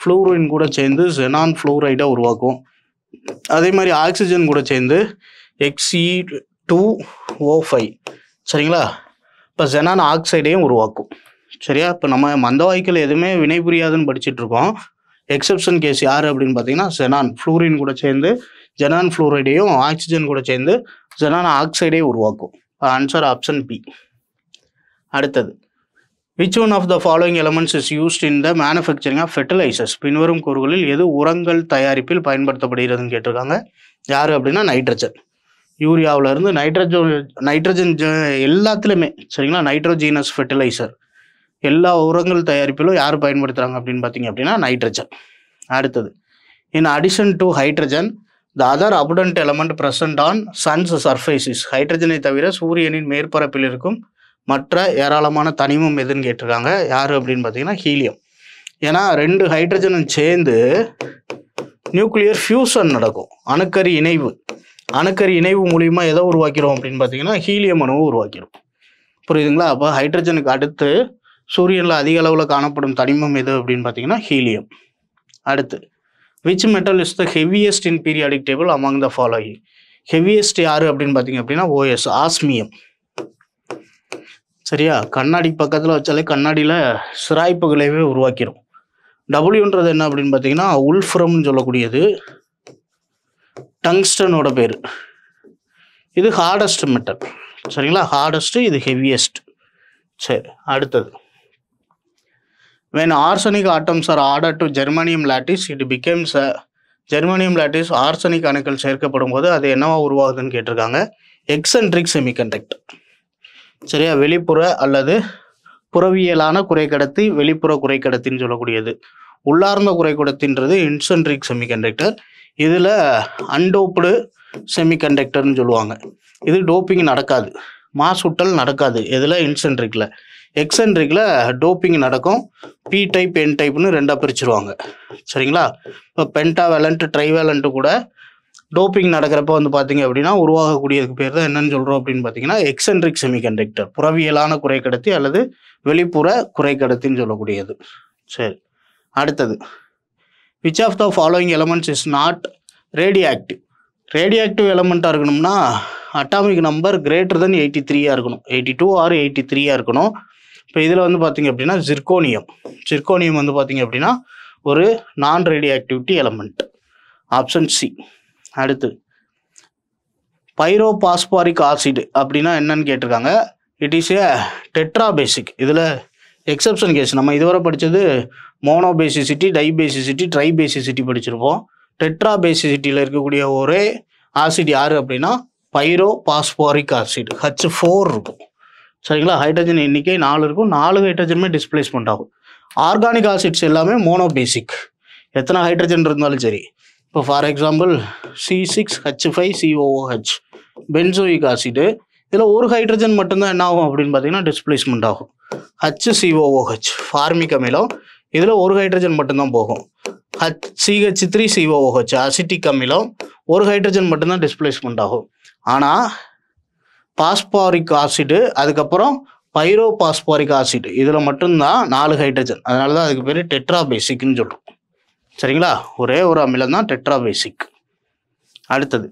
ஃப்ளூரின் கூட சேர்ந்து ஜெனான் ஃப்ளூரைடை உருவாக்கும். அதே மாதிரி ஆக்சிஜன் கூட சேர்ந்து Xe2O5. சரிங்களா, இப்போ ஜெனான் ஆக்சைடையும் உருவாக்கும். சரியா, இப்போ நம்ம மந்த வாயுக்கள் எதுவுமே வினை புரியாதுன்னு படிச்சுட்டு இருக்கோம். எக்ஸப்ஷன் கேஸ் யார் அப்படின்னு பார்த்தீங்கன்னா ஜெனான். ஃப்ளூரின் கூட சேர்ந்து ஜெனான் ஃப்ளூரைடையும் ஆக்சிஜன் கூட சேர்ந்து ஜெனான் ஆக்சைடே உருவாக்கும். Answer option B. அடுத்தது which one of the following elements is used in the manufacturing of fertilisers, பின்வரும் கூறுகளில் எது உரங்கள் தயாரிப்பில் பயன்படுத்தப்படுகிறதுன்னு கேட்டிருக்காங்க. யார் அப்படின்னா நைட்ரஜன். யூரியாவிலேருந்து நைட்ரஜன் எல்லாத்துலேயுமே. சரிங்களா, நைட்ரோஜீனஸ் ஃபெர்டிலைசர் எல்லா உரங்கள் தயாரிப்பிலும் யார் பயன்படுத்துகிறாங்க அப்படின்னு பார்த்தீங்க அப்படின்னா நைட்ரஜன். அடுத்தது in addition to hydrogen the other abundant element present on sun's surfaces, ஹைட்ரஜனை தவிர சூரியனின் மேற்பரப்பில் இருக்கும் மற்ற ஏராளமான தனிமம் எதுன்னு கேட்டிருக்காங்க. யார் அப்படின்னு பார்த்தீங்கன்னா ஹீலியம். ஏன்னா 2 ஹைட்ரஜனும் சேர்ந்து நியூக்ளியர் ஃபியூசன் நடக்கும், அணுக்கரு இணைவு. அணுக்கரு இணைவு மூலிமா எதை உருவாக்கிறோம் அப்படின்னு பார்த்தீங்கன்னா ஹீலியம் அணுவை உருவாக்கிறோம். புரியுதுங்களா, அப்போ ஹைட்ரஜனுக்கு அடுத்து சூரியனில் அதிக அளவில் காணப்படும் தனிமம் எது அப்படின்னு பார்த்தீங்கன்னா ஹீலியம். அடுத்து which metal is the heaviest in periodic table among the following, heaviest யார் அப்படின்னு பார்த்தீங்க அப்படின்னா OS, ஆஸ்மியம். சரியா, கண்ணாடி பக்கத்தில் வச்சாலே கண்ணாடியில் சிராய்ப்புகளையே உருவாக்கிடும். டபிள்யூன்றது என்ன அப்படின்னு பார்த்தீங்கன்னா உல்ஃப்ரம்னு சொல்லக்கூடியது, டங்ஸ்டனோட பேர். இது ஹார்டஸ்ட் மெட்டல். சரிங்களா, ஹார்டஸ்ட்டு, இது ஹெவியஸ்ட். சரி, அடுத்தது when arsenic atoms are added to germanium lattice it becomes a germanium lattice arsenic அணுக்கள் சேர்க்கப்படும் போது அது என்னவா உருவாகுதுன்னு கேட்டிருக்காங்க. Eccentric semiconductor. சரியா, வெளிப்புற அல்லது புறவியலான குறைக்கடத்தி, வெளிப்புற குறைக்கடத்தின்னு சொல்லக்கூடியது. உள்ளார்ந்த குறைக்கடத்தின்றது இன்சென்ட்ரிக் செமிகண்டக்டர். இதில் அன்டோப்டு செமிகண்டக்டர்னு சொல்லுவாங்க. இது டோப்பிங் நடக்காது, மாசுட்டல் நடக்காது. இதில் இன்சென்ட்ரிக்கில். எக்ஸென்ட்ரிக்கில் டோப்பிங் நடக்கும். பி டைப் என் டைப்னு 2ஆக பிரிச்சுருவாங்க. சரிங்களா, இப்போ பென்டாவேலண்ட் ட்ரைவேலண்ட்டு கூட டோப்பிங் நடக்கிறப்ப வந்து பார்த்தீங்க அப்படின்னா உருவாகக்கூடியதுக்கு பேர் தான் என்னன்னு சொல்கிறோம் அப்படின்னு பார்த்தீங்கன்னா எக்ஸென்ட்ரிக் செமிகண்டக்டர், புறவியலான குறைக்கடத்தி அல்லது வெளிப்புற குறைக்கடத்தின்னு சொல்லக்கூடியது. சரி, அடுத்தது which of the following elements is not radioactive. Radioactive எலமெண்ட்டாக இருக்கணும்னா அட்டாமிக் நம்பர் கிரேட்டர் தென் 83 இருக்கணும், 82 ஆர் 83 இருக்கணும். இப்போ இதில் வந்து பார்த்தீங்க அப்படின்னா ஜிர்கோனியம் வந்து பார்த்தீங்க அப்படின்னா ஒரு நான் ரேடியாக்டிவிட்டி எலமெண்ட். Option C. அடுத்து பைரோபாஸ்பாரிக் ஆசிட் அப்படின்னா என்னன்னு கேட்டிருக்காங்க. இட் இஸ் ஏ டெட்ராபேசிக். இதில் எக்ஸப்ஷன் கேஸ் நம்ம இதுவரை படித்தது மோனோபேசிசிட்டி, டைபேசிசிட்டி, ட்ரைபேசிசிட்டி படிச்சிருப்போம். டெட்ராபேசிசிட்டியில் இருக்கக்கூடிய ஒரே ஆசிட் யார் அப்படின்னா பைரோபாஸ்பாரிக் ஆசிட். H4 இருக்கும். சரிங்களா, ஹைட்ரஜன் எண்ணிக்கை 4 இருக்கும். 4 ஹைட்ரஜனுமே டிஸ்பிளேஸ்மெண்ட் ஆகும். ஆர்கானிக் ஆசிட்ஸ் எல்லாமே மோனோபேசிக். எத்தனை ஹைட்ரஜன் இருந்தாலும் சரி. இப்போ for example C6H5COOH benzoic acid. இதில் ஒரு ஹைட்ரஜன் மட்டும்தான் என்ன ஆகும் அப்படின்னு பார்த்தீங்கன்னா டிஸ்பிளேஸ்மெண்ட் ஆகும். HCOOH ஃபார்மிக் அமிலம், இதில் ஒரு ஹைட்ரஜன் மட்டும்தான் போகும். CH3COOH அசிட்டிக் அமிலம், ஒரு ஹைட்ரஜன் மட்டும்தான் டிஸ்பிளேஸ்மெண்ட் ஆகும். ஆனால் பாஸ்பாரிக் ஆசிடு அதுக்கப்புறம் பைரோபாஸ்பாரிக் ஆசிட் இதில் மட்டும்தான் 4 ஹைட்ரஜன். அதனால தான் அதுக்கு பேர் டெட்ராபேசிக்னு சொல்கிறோம். சரிங்களா, ஒரே ஒரு அமிலம் தான் டெட்ராபேசிக். அடுத்தது,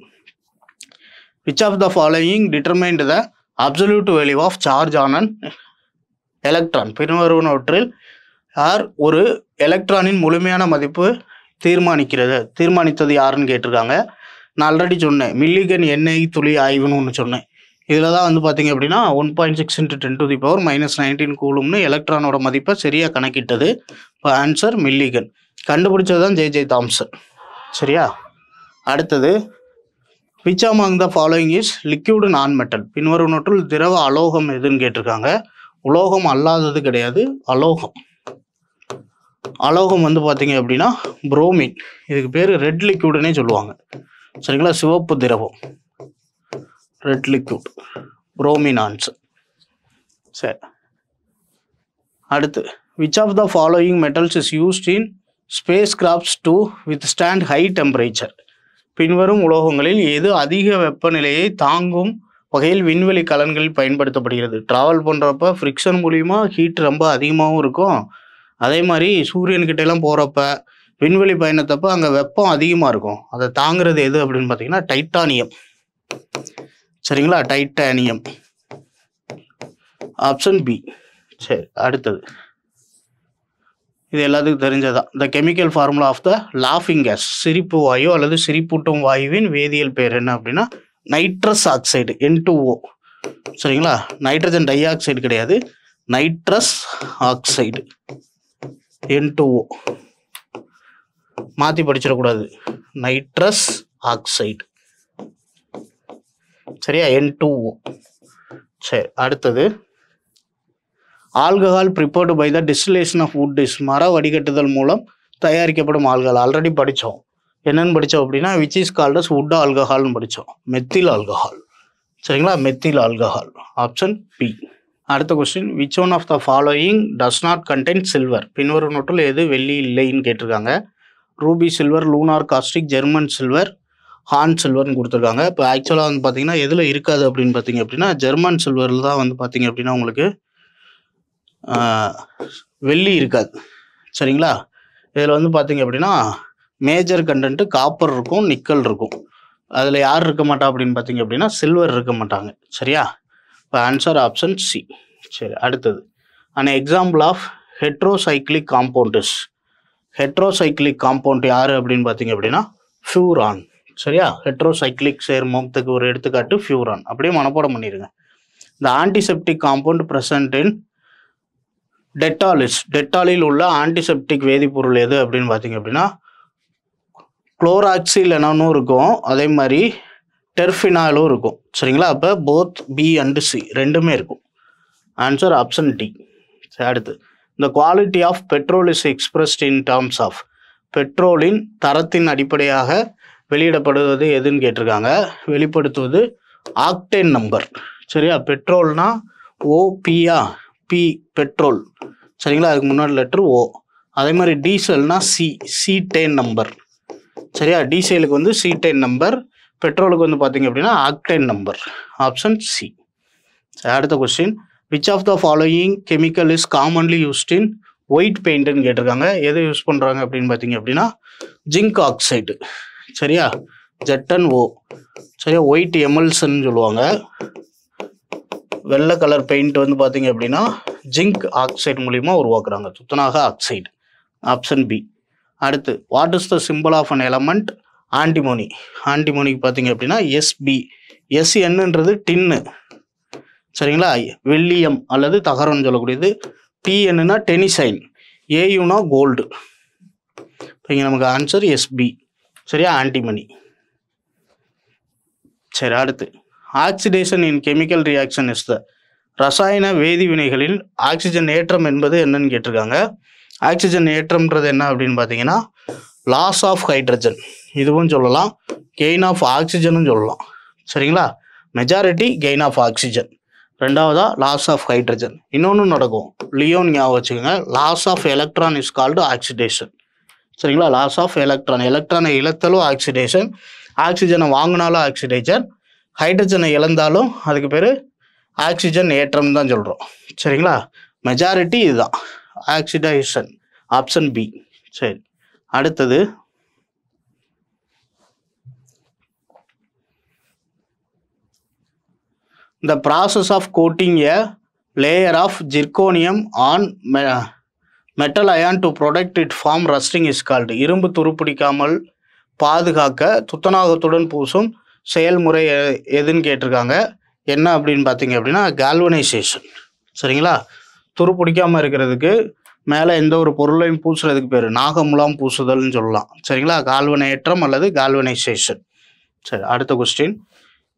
which of the following determined the absolute value of charge on an electron? பின்வருவனவற்றில் யார் ஒரு எலக்ட்ரானின் முழுமையான மதிப்பு தீர்மானித்தது யாருன்னு கேட்டிருக்காங்க. நான் ஆல்ரெடி சொன்னேன், மில்லிகன் எண்ணெய் துளி ஆய்வுன்னு ஒன்று சொன்னேன். இதில் தான் வந்து பார்த்தீங்க அப்படின்னா 1.6 × 10⁻⁻19 கூலும்னு எலக்ட்ரானோட மதிப்பை சரியாக கணக்கிட்டது. இப்போ ஆன்சர் மில்லிகன். கண்டுபிடிச்சது தான் J.J. தாம்சன். சரியா, அடுத்தது, which among the following is liquid non-metal? பின்வருவனவற்றுள் திரவ அலோகம் எதுன்னு கேட்டிருக்காங்க. உலோகம் அல்லாதது கிடையாது, அலோகம். அலோகம் வந்து பார்த்தீங்க அப்படின்னா புரோமின். இதுக்கு பேர் ரெட் லிக்யூடுன்னே சொல்லுவாங்க. சரிங்களா, சிவப்பு திரவம், ரெட் லிக்யூட், புரோமின் ஆன்சர். சரி, அடுத்து, which of the following metals is used in spacecrafts to withstand high temperature? பின்வரும் உலோகங்களில் எது அதிக வெப்பநிலையை தாங்கும் வகையில் விண்வெளி கலன்களில் பயன்படுத்தப்படுகிறது? ட்ராவல் பண்ணுறப்ப ஃப்ரிக்ஷன் மூலிமா ஹீட் ரொம்ப அதிகமாகவும் இருக்கும். அதே மாதிரி சூரியன்கிட்ட எல்லாம் போகிறப்ப விண்வெளி பயணத்தப்போ அங்கே வெப்பம் அதிகமாக இருக்கும். அதை தாங்கிறது எது அப்படின்னு பார்த்தீங்கன்னா டைட்டானியம். சரிங்களா, டைட்டானியம் ஆப்ஷன் பி. சரி, அடுத்தது, இது எல்லாத்துக்கும் தெரிஞ்சதான். The chemical formula of the லாஃபிங் கேஸ், சிரிப்பு வாயு அல்லது சிரிப்பூட்டும் வாயுவின் வேதியியல் பேர் என்ன அப்படின்னா நைட்ரஸ் ஆக்சைடு, N2O. சரிங்களா, நைட்ரஜன் டை ஆக்சைடு கிடையாது, நைட்ரஸ் ஆக்சைடு, N2O. மாற்றி படிச்சிடக்கூடாது, நைட்ரஸ் ஆக்சைடு. சரியா, N2O. சரி, அடுத்தது, alcohol prepared by the distillation of wood is, மர வடிகட்டுதல் மூலம் தயாரிக்கப்படும் ஆல்கஹால். ஆல்ரெடி படித்தோம், என்னென்னு படித்தோம் அப்படின்னா which is called as wood ஆல்கஹால்னு படித்தோம். Methyl alcohol. சரிங்களா, மெத்தில் ஆல்கஹால் ஆப்ஷன் பி. அடுத்த question, which one of the following does not contain silver? பின்வருவனவற்றில் எது வெள்ளி இல்லைன்னு கேட்டிருக்காங்க. Ruby silver, lunar caustic, German silver, horn சில்வர்னு கொடுத்துருக்காங்க. இப்போ ஆக்சுவலாக வந்து பார்த்தீங்கன்னா எதில் இருக்காது அப்படின்னு பார்த்தீங்க அப்படின்னா ஜெர்மன் சில்வரில் தான் வந்து பார்த்தீங்க அப்படின்னா உங்களுக்கு வெள்ளி இருக்காது. சரிங்களா, இதில் வந்து பார்த்தீங்க அப்படின்னா மேஜர் கண்டென்ட்டு காப்பர் இருக்கும், நிக்கல் இருக்கும். அதில் யார் இருக்க மாட்டா அப்படின்னு பார்த்தீங்க அப்படின்னா சில்வர் இருக்க மாட்டாங்க. சரியா, இப்போ ஆன்சர் ஆப்ஷன் சி. சரி, அடுத்தது, an example of heterocyclic compounds. Heterocyclic compound யார் அப்படின்னு பார்த்தீங்க அப்படின்னா ஃபியூரான். சரியா, ஹெட்ரோசைக்ளிக் சேர்மத்துக்கு ஒரு எடுத்துக்காட்டு ஃபியூரான். அப்படியே மனப்பாடம் பண்ணிடுங்க. இந்த ஆன்டிசெப்டிக் காம்பவுண்ட் பிரசன்ட் இன் டெட்டாலிஸ். டெட்டாலில் உள்ள ஆன்டிசெப்டிக் வேதிப்பொருள் எது அப்படின்னு பார்த்தீங்க அப்படின்னா குளோராக்சில் என்னன்னு இருக்கும், அதே மாதிரி டெர்ஃபினாலும் இருக்கும். சரிங்களா, அப்போ போத் பி அண்ட் சி ரெண்டுமே இருக்கும். Answer option D. அடுத்து, இந்த quality of petrol is expressed in terms of. பெட்ரோலின் தரத்தின் அடிப்படையாக வெளியிடப்படுவது எதுன்னு கேட்டிருக்காங்க. வெளிப்படுத்துவது ஆக்டேன் நம்பர். சரியா, பெட்ரோல்னா ஓபியா, பி பெட்ரோல். சரிங்களா, அதுக்கு முன்னாடி லெட்டர் ஓ. அதே மாதிரி டீசல்னா C10 நம்பர். சரியா, டீசலுக்கு வந்து C10 நம்பர், பெட்ரோலுக்கு வந்து பார்த்தீங்க அப்படின்னா ஆக்டேன் நம்பர். Option C. அடுத்த question, which of the following chemical is commonly used in white பெயிண்ட்னு கேட்டிருக்காங்க. எதை யூஸ் பண்ணுறாங்க அப்படின்னு பார்த்தீங்க அப்படின்னா ஜிங்க் ஆக்சைடு. சரியா, ZnO. சரியா, ஒயிட் எமல்சன் சொல்லுவாங்க. வெள்ளை கலர் பெயிண்ட் வந்து பார்த்தீங்க அப்படின்னா ஜிங்க் ஆக்சைடு மூலிமா உருவாக்குறாங்க, துத்தநாக ஆக்சைடு. Option B. அடுத்து, what is the symbol of an element? Antimony. ஆன்டிமோனிக்கு பார்த்தீங்க அப்படின்னா SB. SNன்றது டின்னு. சரிங்களா, வெள்ளியம் அல்லது தகரம்னு சொல்லக்கூடியது. TNனா டெனிசைன், AUனா கோல்டு. இப்போ இங்கே நமக்கு ஆன்சர் SB. சரியா, ஆன்டிமோனி. சரி, அடுத்து, oxidation in chemical reaction is the. ரசாயன வேதி வினைகளில் ஆக்சிஜன் ஏற்றம் என்பது என்னன்னு கேட்டிருக்காங்க. ஆக்சிஜன் ஏற்றம்ன்றது என்ன அப்படின்னு பார்த்தீங்கன்னா லாஸ் ஆஃப் ஹைட்ரஜன். இதுவும் சொல்லலாம், கெயின் ஆஃப் ஆக்சிஜனும் சொல்லலாம். சரிங்களா? Majority gain of oxygen. ரெண்டாவதா லாஸ் ஆஃப் ஹைட்ரஜன். இன்னொன்று நடக்கும், லியோன் ஞாபகம் வச்சுக்கோங்க. Loss of electron is called oxidation. சரிங்களா? லாஸ் ஆஃப் எலக்ட்ரான், எலக்ட்ரானை இழத்தாலும் ஆக்சிடேஷன், ஆக்சிஜனை வாங்கினாலும் ஆக்சிடேஷன், ஹைட்ரஜனை இழந்தாலும் அதுக்கு பேர் ஆக்சிஜன் ஏற்றம் தான் சொல்கிறோம். சரிங்களா? மெஜாரிட்டி இதுதான், ஆக்சிடேஷன், ஆப்ஷன் பி. சரி, அடுத்தது the process of coating a layer of zirconium on metal ion to protect it from rusting is called. இரும்பு துருப்பிடிக்காமல் பாதுகாக்க துத்தநாகத்துடன் பூசும் செயல்முறை எதுன்னு கேட்டிருக்காங்க. என்ன அப்படின்னு பார்த்தீங்க அப்படின்னா கால்வனைசேஷன். சரிங்களா? துருப்பிடிக்காமல் இருக்கிறதுக்கு மேலே எந்த ஒரு பொருளையும் பூசுறதுக்கு பேர் நாகமுலாம் பூசுதல்னு சொல்லலாம். சரிங்களா? கால்வனேற்றம் அல்லது கால்வனைசேஷன். சரி, அடுத்த question.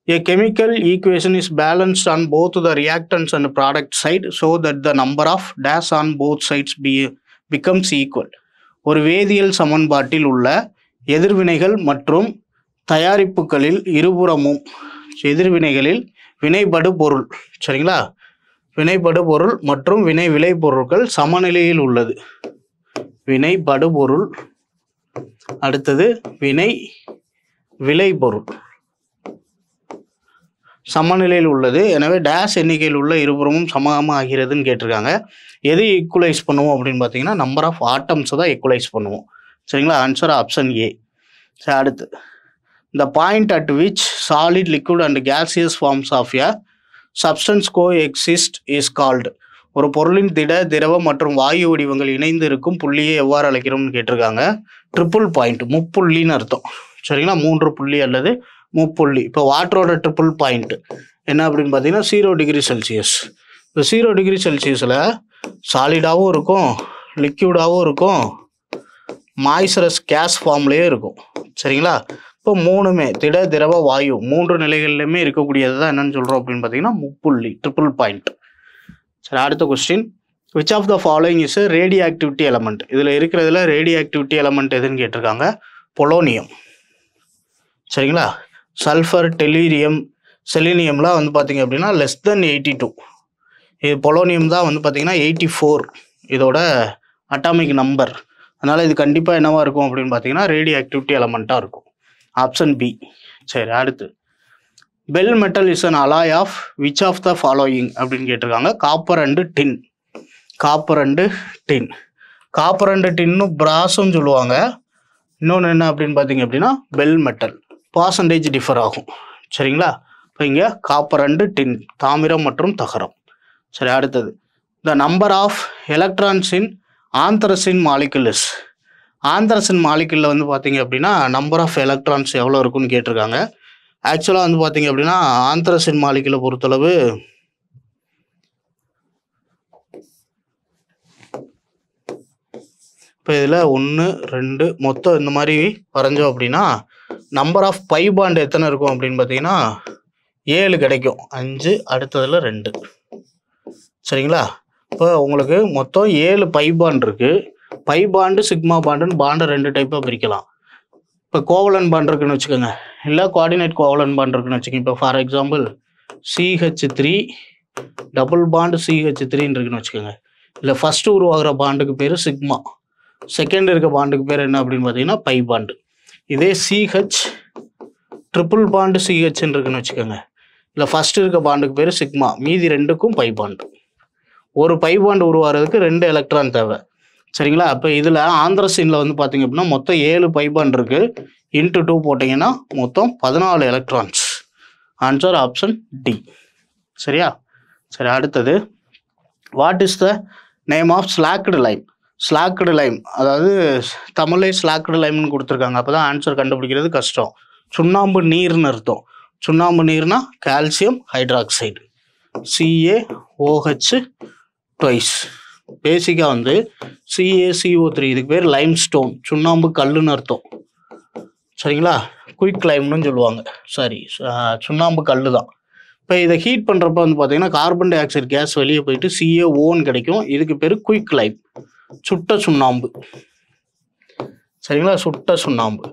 A chemical equation is balanced on both the reactants and product side so that the number of dash on both sides becomes equal. ஒரு வேதியியல் சமன்பாட்டில் உள்ள எதிர்வினைகள் மற்றும் தயாரிப்புகளில் இருபுறமும் எதிர்வினைகளில் வினைபடு பொருள், சரிங்களா, வினைபடு பொருள் மற்றும் வினை விளை பொருட்கள் சமநிலையில் உள்ளது. வினைபடு பொருள், அடுத்தது வினை விளை பொருள் சமநிலையில் உள்ளது. எனவே டேஷ் எண்ணிக்கையில் உள்ள இருபுறமும் சமமாக ஆகிறதுன்னு கேட்டிருக்காங்க. எது ஈக்குவலைஸ் பண்ணுவோம் அப்படின்னு பார்த்தீங்கன்னா நம்பர் ஆஃப் ஆட்டம்ஸை தான் ஈக்குவலைஸ் பண்ணுவோம். சரிங்களா? Answer option A. சரி, அடுத்து the point at which solid, liquid and gaseous forms of a substance coexist is called. ஒரு பொருளின் திட, திரவ மற்றும் வாயு வடிவங்கள் இணைந்து இருக்கும் புள்ளியை எவ்வாறு அழைக்கிறோம்னு கேட்டிருக்காங்க. ட்ரிபிள் பாயிண்ட், முப்புள்ளின்னு அர்த்தம். சரிங்களா? 3 புள்ளி அல்லது முப்புள்ளி. இப்போ வாட்டரோட ட்ரிபிள் பாயிண்ட் என்ன அப்படின்னு பார்த்தீங்கன்னா 0 டிகிரி செல்சியஸ். இப்போ 0 டிகிரி செல்சியஸில் சாலிடாகவும் இருக்கும், லிக்யூடாகவும் இருக்கும், மாய்ஸ்சரஸ் கேஸ் ஃபார்ம்லேயே இருக்கும். சரிங்களா? இப்போ மூணுமே திட, திரவ, வாயு 3 நிலைகள்லையுமே இருக்கக்கூடியது தான் என்னன்னு சொல்கிறோம் அப்படின்னு பார்த்தீங்கன்னா முப்புள்ளி, ட்ரிபிள் பாயிண்ட். சரி, அடுத்த question. Which of the following is radio activity element. இதில் இருக்கிறதுல ரேடியோ ஆக்டிவிட்டி எலமெண்ட் எதுன்னு கேட்டிருக்காங்க. பொலோனியம். சரிங்களா? சல்ஃபர், டெல்லீரியம், செலினியம்லாம் வந்து பார்த்தீங்க அப்படின்னா less than 82. இது பொலோனியம் தான் வந்து பார்த்தீங்கன்னா 84 இதோட அட்டாமிக் நம்பர். அதனால் இது கண்டிப்பாக என்னவாக இருக்கும் அப்படின்னு பார்த்தீங்கன்னா ரேடியோ ஆக்டிவிட்டி எலமெண்ட்டாக இருக்கும். Option B. சரி, அடுத்து bell metal is an alloy of which of the following அப்படின்னு கேட்டிருக்காங்க. Copper and tin. Copper and tin. Copper and டின்னு பிராஸும் சொல்லுவாங்க. இன்னொன்று என்ன அப்படின்னு பார்த்தீங்க அப்படின்னா பெல் மெட்டல். பர்சன்டேஜ் டிஃபர் ஆகும். சரிங்களா? இப்போ இங்கே காப்பர் அண்டு டின், தாமிரம் மற்றும் தகரம். சரி, அடுத்தது the number of electrons in anthracene molecules. Anthracene மாலிகுலில் வந்து பார்த்தீங்க அப்படின்னா நம்பர் ஆஃப் எலக்ட்ரான்ஸ் எவ்வளோ இருக்குன்னு கேட்டிருக்காங்க. ஆக்சுவலாக வந்து பார்த்தீங்க அப்படின்னா ஆந்த்ரசின் மாலிகுலை பொறுத்தளவு இப்போ இதில் 1 2 மொத்தம் இந்த மாதிரி வரைஞ்சோம் அப்படின்னா நம்பர் ஆஃப் பை பாண்ட் எத்தனை இருக்கும் அப்படின்னு பார்த்தீங்கன்னா 7 கிடைக்கும். 5, அடுத்ததில் 2. சரிங்களா? இப்போ உங்களுக்கு மொத்தம் 7 பை பாண்ட் இருக்குது. பை பாண்டு, சிக்மா பாண்டுன்னு பாண்டை 2 டைப்பாக பிரிக்கலாம். இப்போ கோவலன் பாண்ட் இருக்குன்னு வச்சுக்கோங்க, இல்லை கோஆர்டினேட் கோவலன் பாண்ட் இருக்குன்னு வச்சுக்கோங்க. இப்போ for example CH3 double bond CH3 இருக்குன்னு வச்சுக்கோங்க. இல்லை ஃபஸ்ட்டு உருவாகிற பாண்டுக்கு பேர் சிக்மா, செகண்ட் இருக்க பாண்டுக்கு பேர் என்ன அப்படின்னு பார்த்தீங்கன்னா பை பாண்டு. இதே CH ட்ரிபிள் பாண்டு CHன்னு இருக்குன்னு வச்சுக்கோங்க. இல்லை ஃபஸ்ட்டு இருக்க பாண்டுக்கு பேர் சிக்மா, மீதி 2க்கும் பை பாண்டு. ஒரு பை பாண்டு உருவாகிறதுக்கு 2 எலக்ட்ரான் தேவை. சரிங்களா? அப்போ இதில் ஆந்த்ரசினில் வந்து பார்த்தீங்க அப்படின்னா மொத்தம் 7 பை பாண்ட் இருக்குது. இன்ட்டு 2 போட்டிங்கன்னா மொத்தம் 14 எலக்ட்ரான்ஸ். Answer option D. சரியா? சரி, அடுத்தது what is the name of slaked lime. Slaked lime, அதாவது தமிழே ஸ்லாக்டு லைம்னு கொடுத்துருக்காங்க. அப்போ தான் ஆன்சர் கண்டுபிடிக்கிறது கஷ்டம். சுண்ணாம்பு நீர்னு அர்த்தம். சுண்ணாம்பு நீர்னா கால்சியம் ஹைட்ராக்சைடு, CaOH ட்வைஸ். பேசிக்காக வந்து CaCO3, இதுக்கு பேர் லைம் ஸ்டோன், சுண்ணாம்பு கல்லுன்னு அர்த்தம். சரிங்களா? குயிக் லைம்னு சொல்லுவாங்க. சரி, சுண்ணாம்பு கல் தான். இப்போ இதை ஹீட் பண்ணுறப்ப வந்து பார்த்தீங்கன்னா கார்பன் டை ஆக்சைடு கேஸ் வெளியே போயிட்டு CaOன்னு கிடைக்கும். இதுக்கு பேர் குயிக் லைம், சுட்ட சுண்ணாம்பு. சரிங்களா? சுட்ட சுண்ணாம்பு.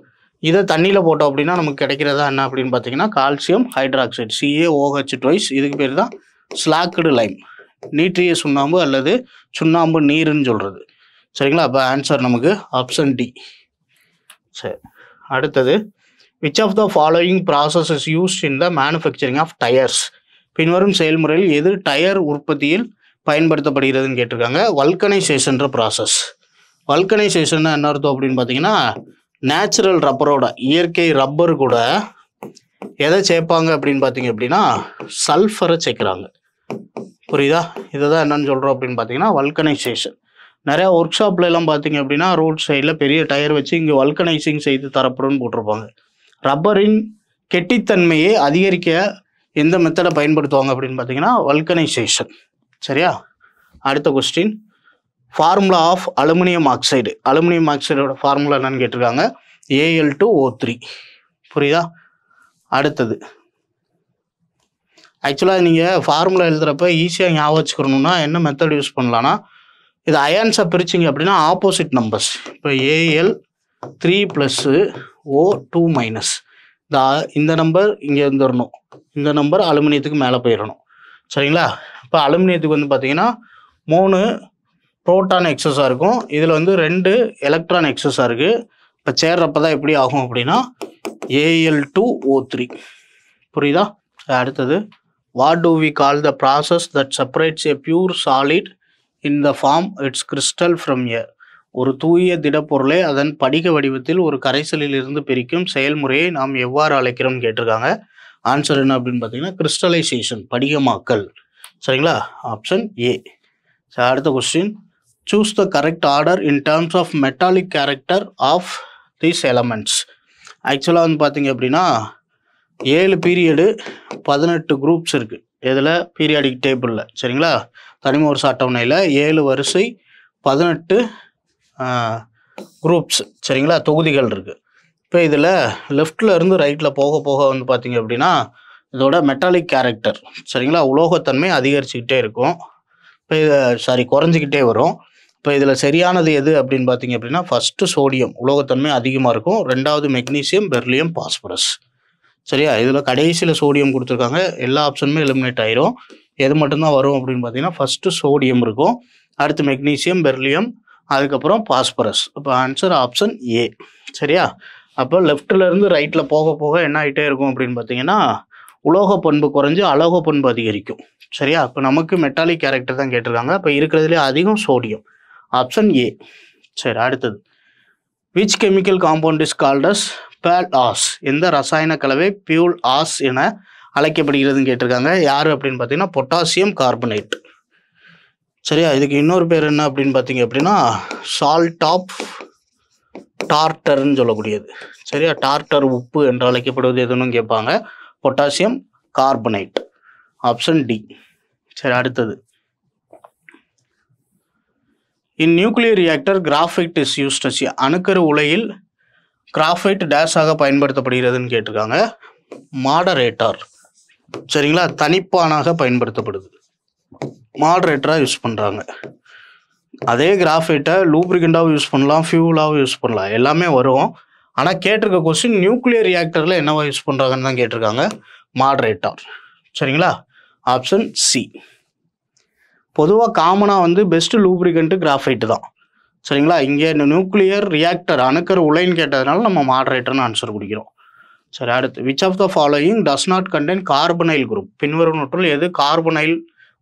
இதை தண்ணியில் போட்டோம் அப்படின்னா நமக்கு கிடைக்கிறதா என்ன அப்படின்னு பார்த்தீங்கன்னா கால்சியம் ஹைட்ராக்சைடு CaOH ட்வைஸ். இதுக்கு பேர் தான் ஸ்லாக்டு லைம், நீற்றிய சுண்ணாம்பு அல்லது சுண்ணாம்பு நீருன்னு சொல்கிறது. சரிங்களா? அப்போ ஆன்சர் நமக்கு ஆப்ஷன் டி. சரி, அடுத்தது which of the following process is used in the manufacturing of tyres? பின்வரும் செயல்முறையில் எது டயர் உற்பத்தியில் பயன்படுத்தப்படுகிறதுன்னு கேட்டிருக்காங்க. வல்கனைசேஷன்ற ப்ராசஸ். வல்கனைசேஷன் என்ன அர்த்தம் அப்படின்னு பார்த்தீங்கன்னா நேச்சுரல் ரப்பரோட, இயற்கை ரப்பர் கூட எதை சேர்ப்பாங்க அப்படின்னு பார்த்தீங்க அப்படின்னா சல்ஃபரை சேர்க்குறாங்க. புரியுதா? இதை தான் என்னன்னு சொல்கிறோம் அப்படின்னு பார்த்தீங்கன்னா வல்கனைசேஷன். நிறையா ஒர்க் ஷாப்ல எல்லாம் பார்த்தீங்க அப்படின்னா ரோட் சைடில் பெரிய டயர் வச்சு இங்கே வல்கனைசிங் செய்து தரப்படும்னு போட்டிருப்பாங்க. ரப்பரின் கெட்டித்தன்மையை அதிகரிக்க எந்த மெத்தடை பயன்படுத்துவாங்க அப்படின்னு பார்த்தீங்கன்னா வல்கனைசேஷன். சரியா? அடுத்த question, formula of aluminium oxide. Aluminium ஆக்சைடோட ஃபார்முலா என்னன்னு கேட்டிருக்காங்க. Al2O3. புரியுதா? அடுத்தது ஆக்சுவலாக நீங்கள் ஃபார்முலா எழுதுகிறப்ப ஈஸியாக ஞாபகம் வச்சுக்கணும்னா என்ன மெத்தட் யூஸ் பண்ணலான்னா, இது அயான்ஸாக பிரிச்சிங்க அப்படின்னா ஆப்போசிட் நம்பர்ஸ். இப்போ Al3 + O2-. இந்த நம்பர் இங்கே வந்துடணும், இந்த நம்பர் அலுமினியத்துக்கு மேலே போயிடணும். சரிங்களா? இப்போ அலுமினியத்துக்கு வந்து பார்த்தீங்கன்னா 3 புரோட்டான் எக்ஸஸாக இருக்கும், இதில் வந்து 2 எலக்ட்ரான் எக்ஸஸாக இருக்குது. இப்போ சேர்றப்ப தான் எப்படி ஆகும் அப்படின்னா Al2O3. புரியுதா? அடுத்தது what do we call the process that separates a pure solid in the form its crystal from air? ஒரு தூய திடப்பொருளை அதன் படிக வடிவத்தில் ஒரு கரைசலில் இருந்து பிரிக்கும் செயல்முறையை நாம் எவ்வாறு அழைக்கிறோம்னு கேட்டிருக்காங்க. ஆன்சர் என்ன அப்படின்னு பார்த்தீங்கன்னா கிறிஸ்டலைசேஷன், படிகமாக்கல். சரிங்களா? Option A. அடுத்த question, choose the correct order in terms of metallic character of these elements. ஆக்சுவலாக வந்து பார்த்தீங்க அப்படின்னா 7 பீரியடு 18 குரூப்ஸ் இருக்குது. இதில் பீரியாடிக் டேபிளில். சரிங்களா? தனிமோர் அட்டவணையில் 7 வரிசை 18 குரூப்ஸ். சரிங்களா? தொகுதிகள் இருக்குது. இப்போ இதில் லெஃப்டில் இருந்து ரைட்டில் போக போக வந்து பார்த்தீங்க அப்படின்னா இதோட மெட்டாலிக் கேரக்டர், சரிங்களா, உலோகத்தன்மை அதிகரிச்சுக்கிட்டே இருக்கும். இப்போ இது குறைஞ்சிக்கிட்டே வரும். இப்போ இதில் சரியானது எது அப்படின்னு பார்த்தீங்க அப்படின்னா ஃபஸ்ட்டு சோடியம், உலோகத்தன்மை அதிகமாக இருக்கும். 2வது மெக்னீசியம், பெர்லியம், பாஸ்பரஸ். சரியா? இதில் கடைசியில் சோடியம் கொடுத்துருக்காங்க. எல்லா ஆப்ஷனுமே எலிமினேட் ஆயிரும். எது மட்டும்தான் வரும் அப்படின்னு பார்த்தீங்கன்னா ஃபஸ்ட்டு சோடியம் இருக்கும், அடுத்து மெக்னீசியம், பெர்லியம், அதுக்கப்புறம் பாஸ்பரஸ். இப்போ ஆன்சர் ஆப்ஷன் ஏ. சரியா? அப்போ லெஃப்டிலேருந்து ரைட்டில் போக போக என்ன ஆகிட்டே இருக்கும் அப்படின்னு பார்த்தீங்கன்னா உலோக பண்பு குறைஞ்சி அலோக பண்பு அதிகரிக்கும். சரியா? இப்போ நமக்கு மெட்டாலிக் கேரக்டர் தான் கேட்டிருக்காங்க. இப்போ இருக்கிறதுலே அதிகம் சோடியம். Option A. சரி, அடுத்தது which chemical compound is called as pearl ash? எந்த ரசாயன கலவை பியூல் ஆஸ் என அழைக்கப்படுகிறதுன்னு கேட்டிருக்காங்க. யார் அப்படின்னு பார்த்தீங்கன்னா பொட்டாசியம் கார்பனேட். சரியா? இதுக்கு இன்னொரு பேர் என்ன அப்படின்னு பார்த்தீங்க அப்படின்னா சால்ட் ஆஃப் டார்டர்ன்னு சொல்லக்கூடியது. சரியா? டார்டர் உப்பு என்று அழைக்கப்படுவது எதுன்னு கேட்பாங்க. Potassium carbonate. Option D. சரி, அடுத்தது in nuclear reactor graphite is used as. அணுக்கரு உலையில் கிராஃபைட் டேஷாக பயன்படுத்தப்படுகிறதுன்னு கேட்டிருக்காங்க. மாடரேட்டர். சரிங்களா? தனிப்பானாக பயன்படுத்தப்படுது, மாடரேட்டராக யூஸ் பண்ணுறாங்க. அதே கிராஃபைட்டை லூப்ரிகண்டாகவும் யூஸ் பண்ணலாம், ஃபியூலாகவும் யூஸ் பண்ணலாம், எல்லாமே வரும். ஆனால் கேட்டிருக்க கொஸ்டின் நியூக்ளியர் ரியாக்டரில் என்னவா யூஸ் பண்ணுறாங்கன்னு தான் கேட்டிருக்காங்க. மாடரேட்டர். சரிங்களா? Option C. பொதுவாக காமனாக வந்து பெஸ்ட்டு லூப்ரிகண்ட்டு கிராஃபைட்டு தான். சரிங்களா? இங்கே இந்த நியூக்ளியர் ரியாக்டர் அணுக்கரு உலைன்னு கேட்டதுனால நம்ம மாடரேட்டர்னு ஆன்சர் கொடுக்கிறோம். சரி, அடுத்து which of the following does not contain carbonyl group? பின்வரும் நோட்டில் எது கார்பனைல்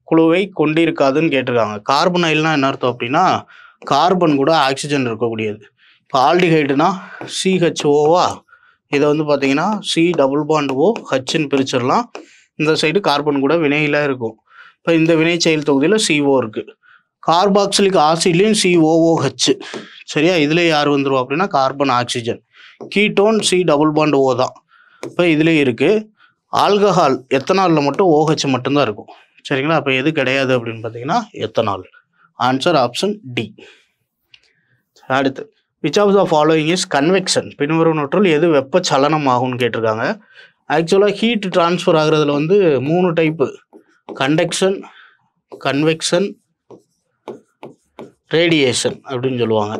குழுவை கொண்டிருக்காதுன்னு கேட்டிருக்காங்க. கார்பனைல்னா என்ன அர்த்தம் அப்படின்னா கார்பன் கூட ஆக்சிஜன் இருக்கக்கூடியது. இப்போ ஆல்டிஹைடுனா CHOவா, இதை வந்து பார்த்தீங்கன்னா C+O Hன்னு பிரிச்சிடலாம். இந்த சைடு கார்பன் கூட வினையில் இருக்கும். இப்போ இந்த வினை செயல் தொகுதியில் CO இருக்குது. கார்பாக்சிலிக் ஆசிட்லேயும் COOH. சரியா? இதில் யார் வந்துடும் அப்படின்னா கார்பன், ஆக்சிஜன். கீட்டோன் C+O தான். இப்போ இதுலேயே இருக்குது. ஆல்கஹால் எத்தனாலில் மட்டும் OH மட்டும்தான் இருக்கும். சரிங்களா? அப்போ எது கிடையாது அப்படின்னு பார்த்தீங்கன்னா எத்தனால். Answer option D. அடுத்து which of the following is convection? பின்வரும் நோற்றில் எது வெப்பச்சலனம் ஆகும்னு கேட்டிருக்காங்க. ஆக்சுவலாக ஹீட் டிரான்ஸ்ஃபர் ஆகுறதுல வந்து 3 டைப்பு: கண்டக்ஷன், கன்வெக்ஷன், ரேடியேஷன் அப்படின்னு சொல்லுவாங்க.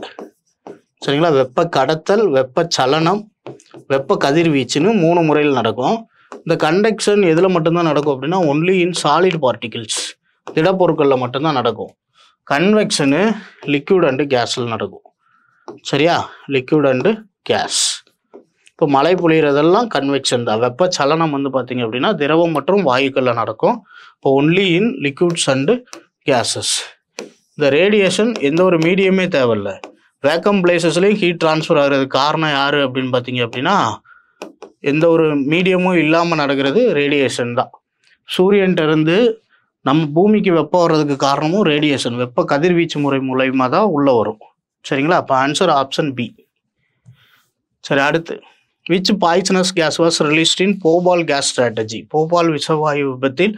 சரிங்களா. வெப்ப கடத்தல், வெப்ப சலனம், வெப்ப கதிர்வீச்சுன்னு 3 முறையில் நடக்கும். இந்த கண்டக்ஷன் எதில் மட்டும்தான் நடக்கும் அப்படின்னா ஒன்லி இன் சாலிட் பார்ட்டிகிள்ஸ், திடப்பொருட்களில் மட்டும்தான் நடக்கும். கன்வெக்ஷனு லிக்விட் அண்டு கேஸில் நடக்கும். சரியா, லிக்விட் அண்டு கேஸ். இப்போ மழை பொழியறதெல்லாம் கன்வெக்ஷன் தான். வெப்ப சலனம் வந்து பார்த்தீங்க அப்படின்னா திரவம் மற்றும் வாயுக்களில் நடக்கும். இப்போ only in liquids and gases. இந்த ரேடியேஷன் எந்த ஒரு மீடியமே தேவையில்லை. வேக்கம் பிளேசஸ்லேயும் ஹீட் ட்ரான்ஸ்ஃபர் ஆகிறதுக்கு காரணம் யார் அப்படின்னு பார்த்தீங்க அப்படின்னா எந்த ஒரு மீடியமும் இல்லாமல் நடக்கிறது ரேடியேஷன் தான். சூரியன்கிட்ட நம்ம பூமிக்கு வெப்பம் வர்றதுக்கு காரணமும் ரேடியேஷன், வெப்ப கதிர்வீச்சு முறை மூலயமா தான் உள்ளே வரும். சரிங்களா. அப்போ ஆன்சர் ஆப்ஷன் பி. சரி, அடுத்து which poisonous gas was released in Bhopal gas strategy? Bhopal விஷவாயு விபத்தில்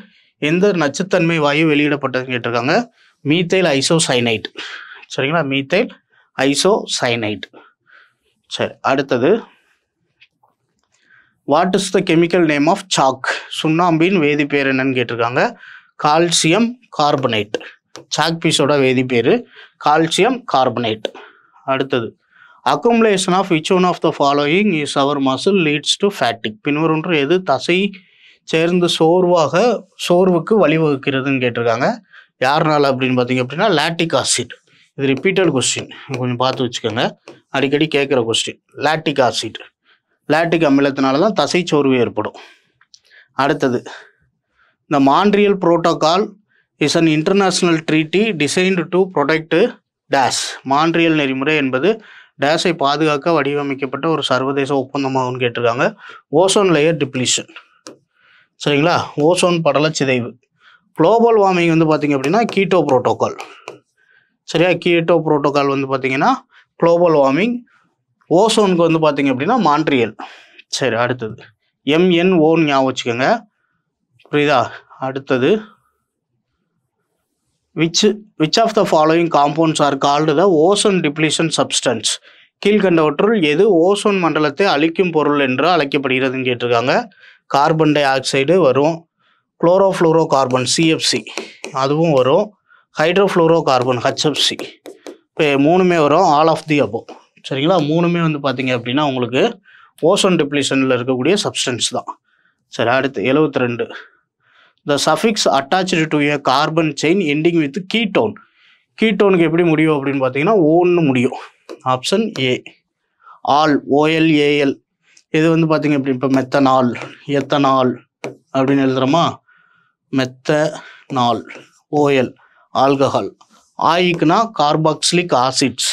எந்த நச்சுத்தன்மை வாயு வெளியிடப்பட்டதுன்னு கேட்டிருக்காங்க. Methyl isocyanate. சரிங்களா, மீத்தைல் ஐசோசைனைட். சரி, அடுத்தது what is the chemical name of chalk? சுண்ணாம்பின் வேதிப்பேர் என்னன்னு கேட்டிருக்காங்க. Calcium carbonate. சாக் பீஸோட வேதிப்பேர் கால்சியம் கார்பனேட். அடுத்தது accumulation of which one of the following is our muscle leads to fatigue? பின்வருன்று எது தசை சேர்ந்து சோர்வுக்கு வழிவகுக்கிறதுன்னு கேட்டிருக்காங்க. யாருனால அப்படின்னு பார்த்தீங்க அப்படின்னா லாக்டிக் ஆசிட். இது ரிப்பீட்டட் கொஸ்டின், கொஞ்சம் பார்த்து வச்சுக்கோங்க, அடிக்கடி கேட்குற கொஸ்டின். லாக்டிக் ஆசிட், லாக்டிக் அமிலத்தினால தான் தசை சோர்வு ஏற்படும். அடுத்தது இந்த Montreal protocol is an international treaty designed to protect dash. Montreal நெறிமுறை என்பது டேஷை பாதுகாக்க வடிவமைக்கப்பட்ட ஒரு சர்வதேச ஒப்பந்தமாகும்னு கேட்டிருக்காங்க. Ozone layer depletion. சரிங்களா, ஓசோன் படல சிதைவு. குளோபல் வார்மிங் வந்து பார்த்தீங்க அப்படின்னா கீட்டோ புரோட்டோகால். சரியா, கீட்டோ புரோட்டோகால் வந்து பார்த்தீங்கன்னா குளோபல் வார்மிங். ஓசோனுக்கு வந்து பார்த்தீங்க அப்படின்னா மான்ட்ரியல். சரி, அடுத்தது MNOன்னு ஞாபகம் வச்சுக்கோங்க, புரியுதா. அடுத்தது which of the following compounds are called the ozone depletion substance? கீழ்கண்டவற்றுள் எது ஓசோன் மண்டலத்தை அழிக்கும் பொருள் என்று அழைக்கப்படுகிறதுன்னு கேட்டிருக்காங்க. கார்பன் டை ஆக்சைடு வரும், குளோரோஃப்ளூரோ கார்பன் CFC அதுவும் வரும், ஹைட்ரோஃப்ளூரோ கார்பன் HFC. இப்போ 3மே வரும், ஆல் ஆஃப் தி அபோவ். சரிங்களா, 3மே வந்து பார்த்தீங்க அப்படின்னா உங்களுக்கு ஓசோன் டிப்ளீஷனில் இருக்கக்கூடிய சப்ஸ்டன்ஸ் தான். சரி, அடுத்து 72 the suffix attached to a carbon chain ending with ketone. கீட்டோனுக்கு எப்படி முடியும் அப்படின்னு பார்த்தீங்கன்னா ஓன்னு முடியும். ஆப்ஷன் ஏ ஆல், OLAL. இது வந்து பார்த்தீங்க அப்படி இப்போ மெத்தனால், எத்தனால் அப்படின்னு எழுதுகிறோமா, மெத்தனால், OL ஆல்கஹால். ஆயிக்குனா கார்பாக்சிலிக் ஆசிட்ஸ்.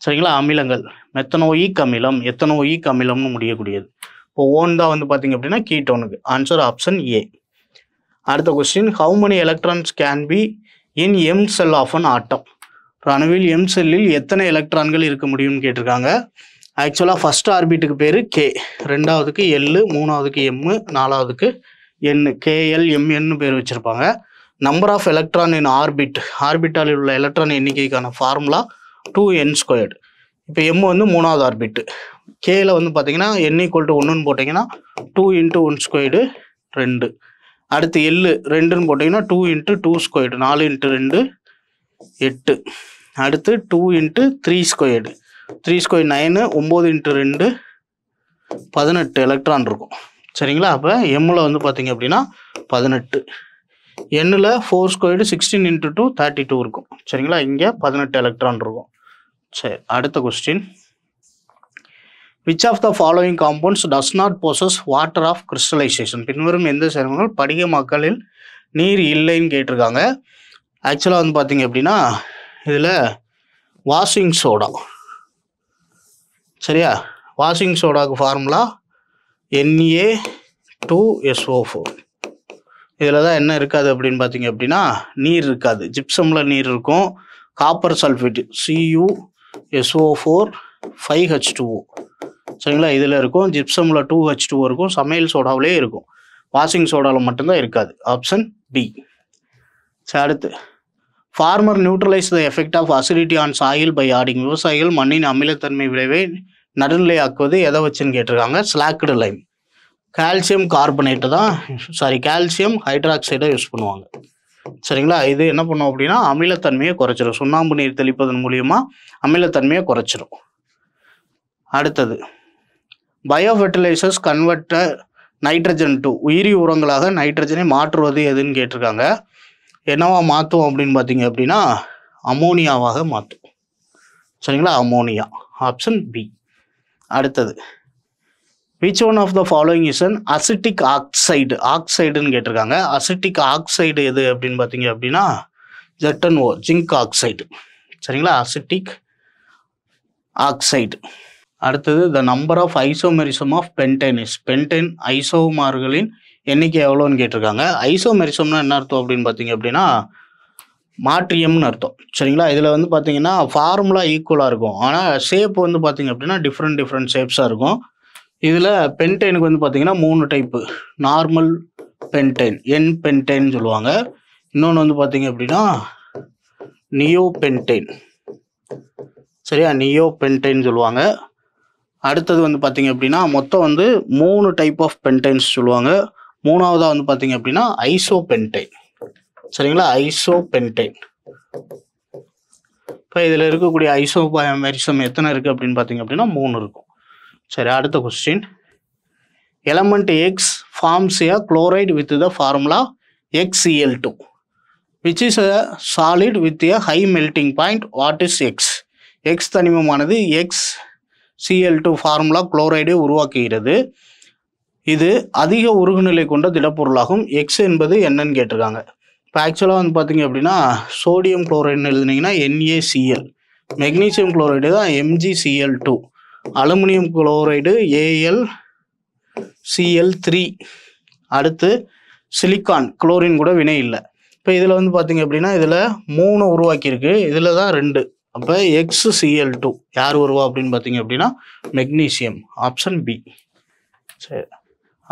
சரிங்களா, அமிலங்கள். மெத்தனோயிக் அமிலம், எத்தனோயிக் அமிலம்னு முடியக்கூடியது. இப்போ ஓன் தான் வந்து பார்த்தீங்க அப்படின்னா கீட்டோனுக்கு. Answer option A. அடுத்த question, how many electrons can be in M shell of an atom? ஒரு அணுவில் M செல்லில் எத்தனை எலக்ட்ரான்கள் இருக்க முடியும்னு கேட்டிருக்காங்க. ஆக்சுவலாக ஃபர்ஸ்ட் ஆர்பிட்டுக்கு பேர் K, ரெண்டாவதுக்கு L, மூணாவதுக்கு M, நாலாவதுக்கு N. KLMN பேர் வச்சுருப்பாங்க. நம்பர் ஆஃப் எலக்ட்ரான் இன் ஆர்பிட்டாலில் உள்ள எலக்ட்ரான் எண்ணிக்கைக்கான ஃபார்முலா 2n². இப்போ M வந்து மூணாவது ஆர்பிட்டு. Kல வந்து பார்த்தீங்கன்னா n = 1ன்னு போட்டிங்கன்னா 2 × 1² 2. அடுத்து L 2ன்னு போட்டிங்கன்னா 2 × 2², 4 × 2 8. அடுத்து 2 × 3², 3² 9, 9 × 2 18 எலக்ட்ரான் இருக்கும். சரிங்களா, அப்போ எம்மில் வந்து பார்த்தீங்க அப்படின்னா 18, எண்ணில் 4² 16 × 2 32 இருக்கும். சரிங்களா, இங்கே 18 எலக்ட்ரான் இருக்கும். சரி, அடுத்த question, which of the following compounds does not possess water of crystallization? பின்வரும் எந்த சேர்மங்கள் படிகமாக்கலில் நீர் இல்லைன்னு கேட்டிருக்காங்க. ஆக்சுவலாக வந்து பார்த்தீங்க அப்படின்னா இதில் வாஷிங் சோடா. சரியா, வாஷிங் சோடாவுக்கு ஃபார்முலா Na2SO4. இதில் தான் என்ன இருக்காது அப்படின்னு பார்த்தீங்க அப்படின்னா நீர் இருக்காது. ஜிப்சமில் நீர் இருக்கும். Copper sulphate CuSO4 5H2O. சரிங்களா, இதில் இருக்கும். ஜிப்சமில் 2H2O இருக்கும். சமையல் சோடாவிலே இருக்கும். வாஷிங் சோடாவில் மட்டும்தான் இருக்காது. Option B. சரி, அடுத்து farmer neutralise the effect of acidity on soil by adding. விவசாயிகள் மண்ணின் அமிலத்தன்மை விளைவை நடுநிலையாக்குவது எதை வச்சுன்னு கேட்டிருக்காங்க. Slaked lime. கால்சியம் கார்பனேட்டு தான், கால்சியம் ஹைட்ராக்சைடை யூஸ் பண்ணுவாங்க. சரிங்களா, இது என்ன பண்ணும் அப்படின்னா அமிலத்தன்மையை குறைச்சிடும். சுண்ணாம்பு நீர் தெளிப்பதன் மூலியமாக அமிலத்தன்மையை குறைச்சிடும். அடுத்தது bio fertilisers convert nitrogen to உயிரி உரங்களாக நைட்ரஜனை மாற்றுவது எதுன்னு கேட்டிருக்காங்க. என்னவா மாற்றும் அப்படின்னு பார்த்தீங்க அப்படின்னா அமோனியாவாக மாற்றும். சரிங்களா, அமோனியா. Option B. அடுத்தது which one of the following is an acidic oxide. ஆக்சைடுன்னு கேட்டிருக்காங்க. அசிட்டிக் ஆக்சைடு எது அப்படின்னு பார்த்தீங்க அப்படின்னா ZnO, ஜிங்க் ஆக்சைடு. சரிங்களா, அசிட்டிக் ஆக்சைடு. அடுத்தது the number of isomerism of pentanes. Pentane ஐசோமார்களின் எண்ணிக்கை எவ்வளோன்னு கேட்டிருக்காங்க. ஐசோமெரிசம்னா என்ன அர்த்தம் அப்படின்னு பார்த்தீங்க அப்படின்னா மாற்றியம்னு அர்த்தம். சரிங்களா, இதில் வந்து பார்த்தீங்கன்னா ஃபார்முலா ஈக்குவலாக இருக்கும், ஆனால் ஷேப் வந்து பார்த்தீங்க அப்படின்னா டிஃப்ரெண்ட் ஷேப்ஸாக இருக்கும். இதில் பென்டேனுக்கு வந்து பார்த்தீங்கன்னா 3 டைப்பு. நார்மல் பென்டேன், என் பென்டேன் சொல்லுவாங்க. இன்னொன்று வந்து பார்த்தீங்க அப்படின்னா நியோ பென்டேன். சரியா, நியோ பென்டேன் சொல்லுவாங்க. அடுத்தது வந்து பார்த்தீங்க அப்படின்னா மொத்தம் வந்து 3 டைப் ஆஃப் பென்டைன்ஸ் சொல்லுவாங்க. மூணாவதாக வந்து பார்த்தீங்க அப்படின்னா ஐசோ பென்டைன். சரிங்களா, ஐசோ பென்டைன். இப்போ இதில் இருக்கக்கூடிய ஐசோமெரிசம் எத்தனை இருக்குது அப்படின்னு பார்த்தீங்க அப்படின்னா 3 இருக்கும். சரி, அடுத்த question. Element X forms a chloride with the formula XCl2 which is a solid with a high melting point. What is X? X தனிமமானது XCl2 ஃபார்முலா குளோரைடை உருவாக்குகிறது. இது அதிக உருகுநிலை கொண்ட திடப்பொருளாகும். எக்ஸ் என்பது என்னன்னு கேட்டிருக்காங்க. இப்போ ஆக்சுவலாக வந்து பார்த்தீங்க அப்படின்னா சோடியம் குளோரைடுன்னு எழுதுனீங்கன்னா NaCl, மெக்னீசியம் குளோரைடு தான் MgCl2, அலுமினியம் குளோரைடு AlCl3. அடுத்து சிலிக்கான் குளோரின் கூட வினை இல்லை. இப்போ இதில் வந்து பார்த்தீங்க அப்படின்னா இதில் 3 உருவாக்கியிருக்கு, இதில் தான் 2. அப்போ XCl2 யார் வருவா அப்படின்னு பார்த்தீங்க அப்படின்னா மெக்னீசியம். Option B. சரி,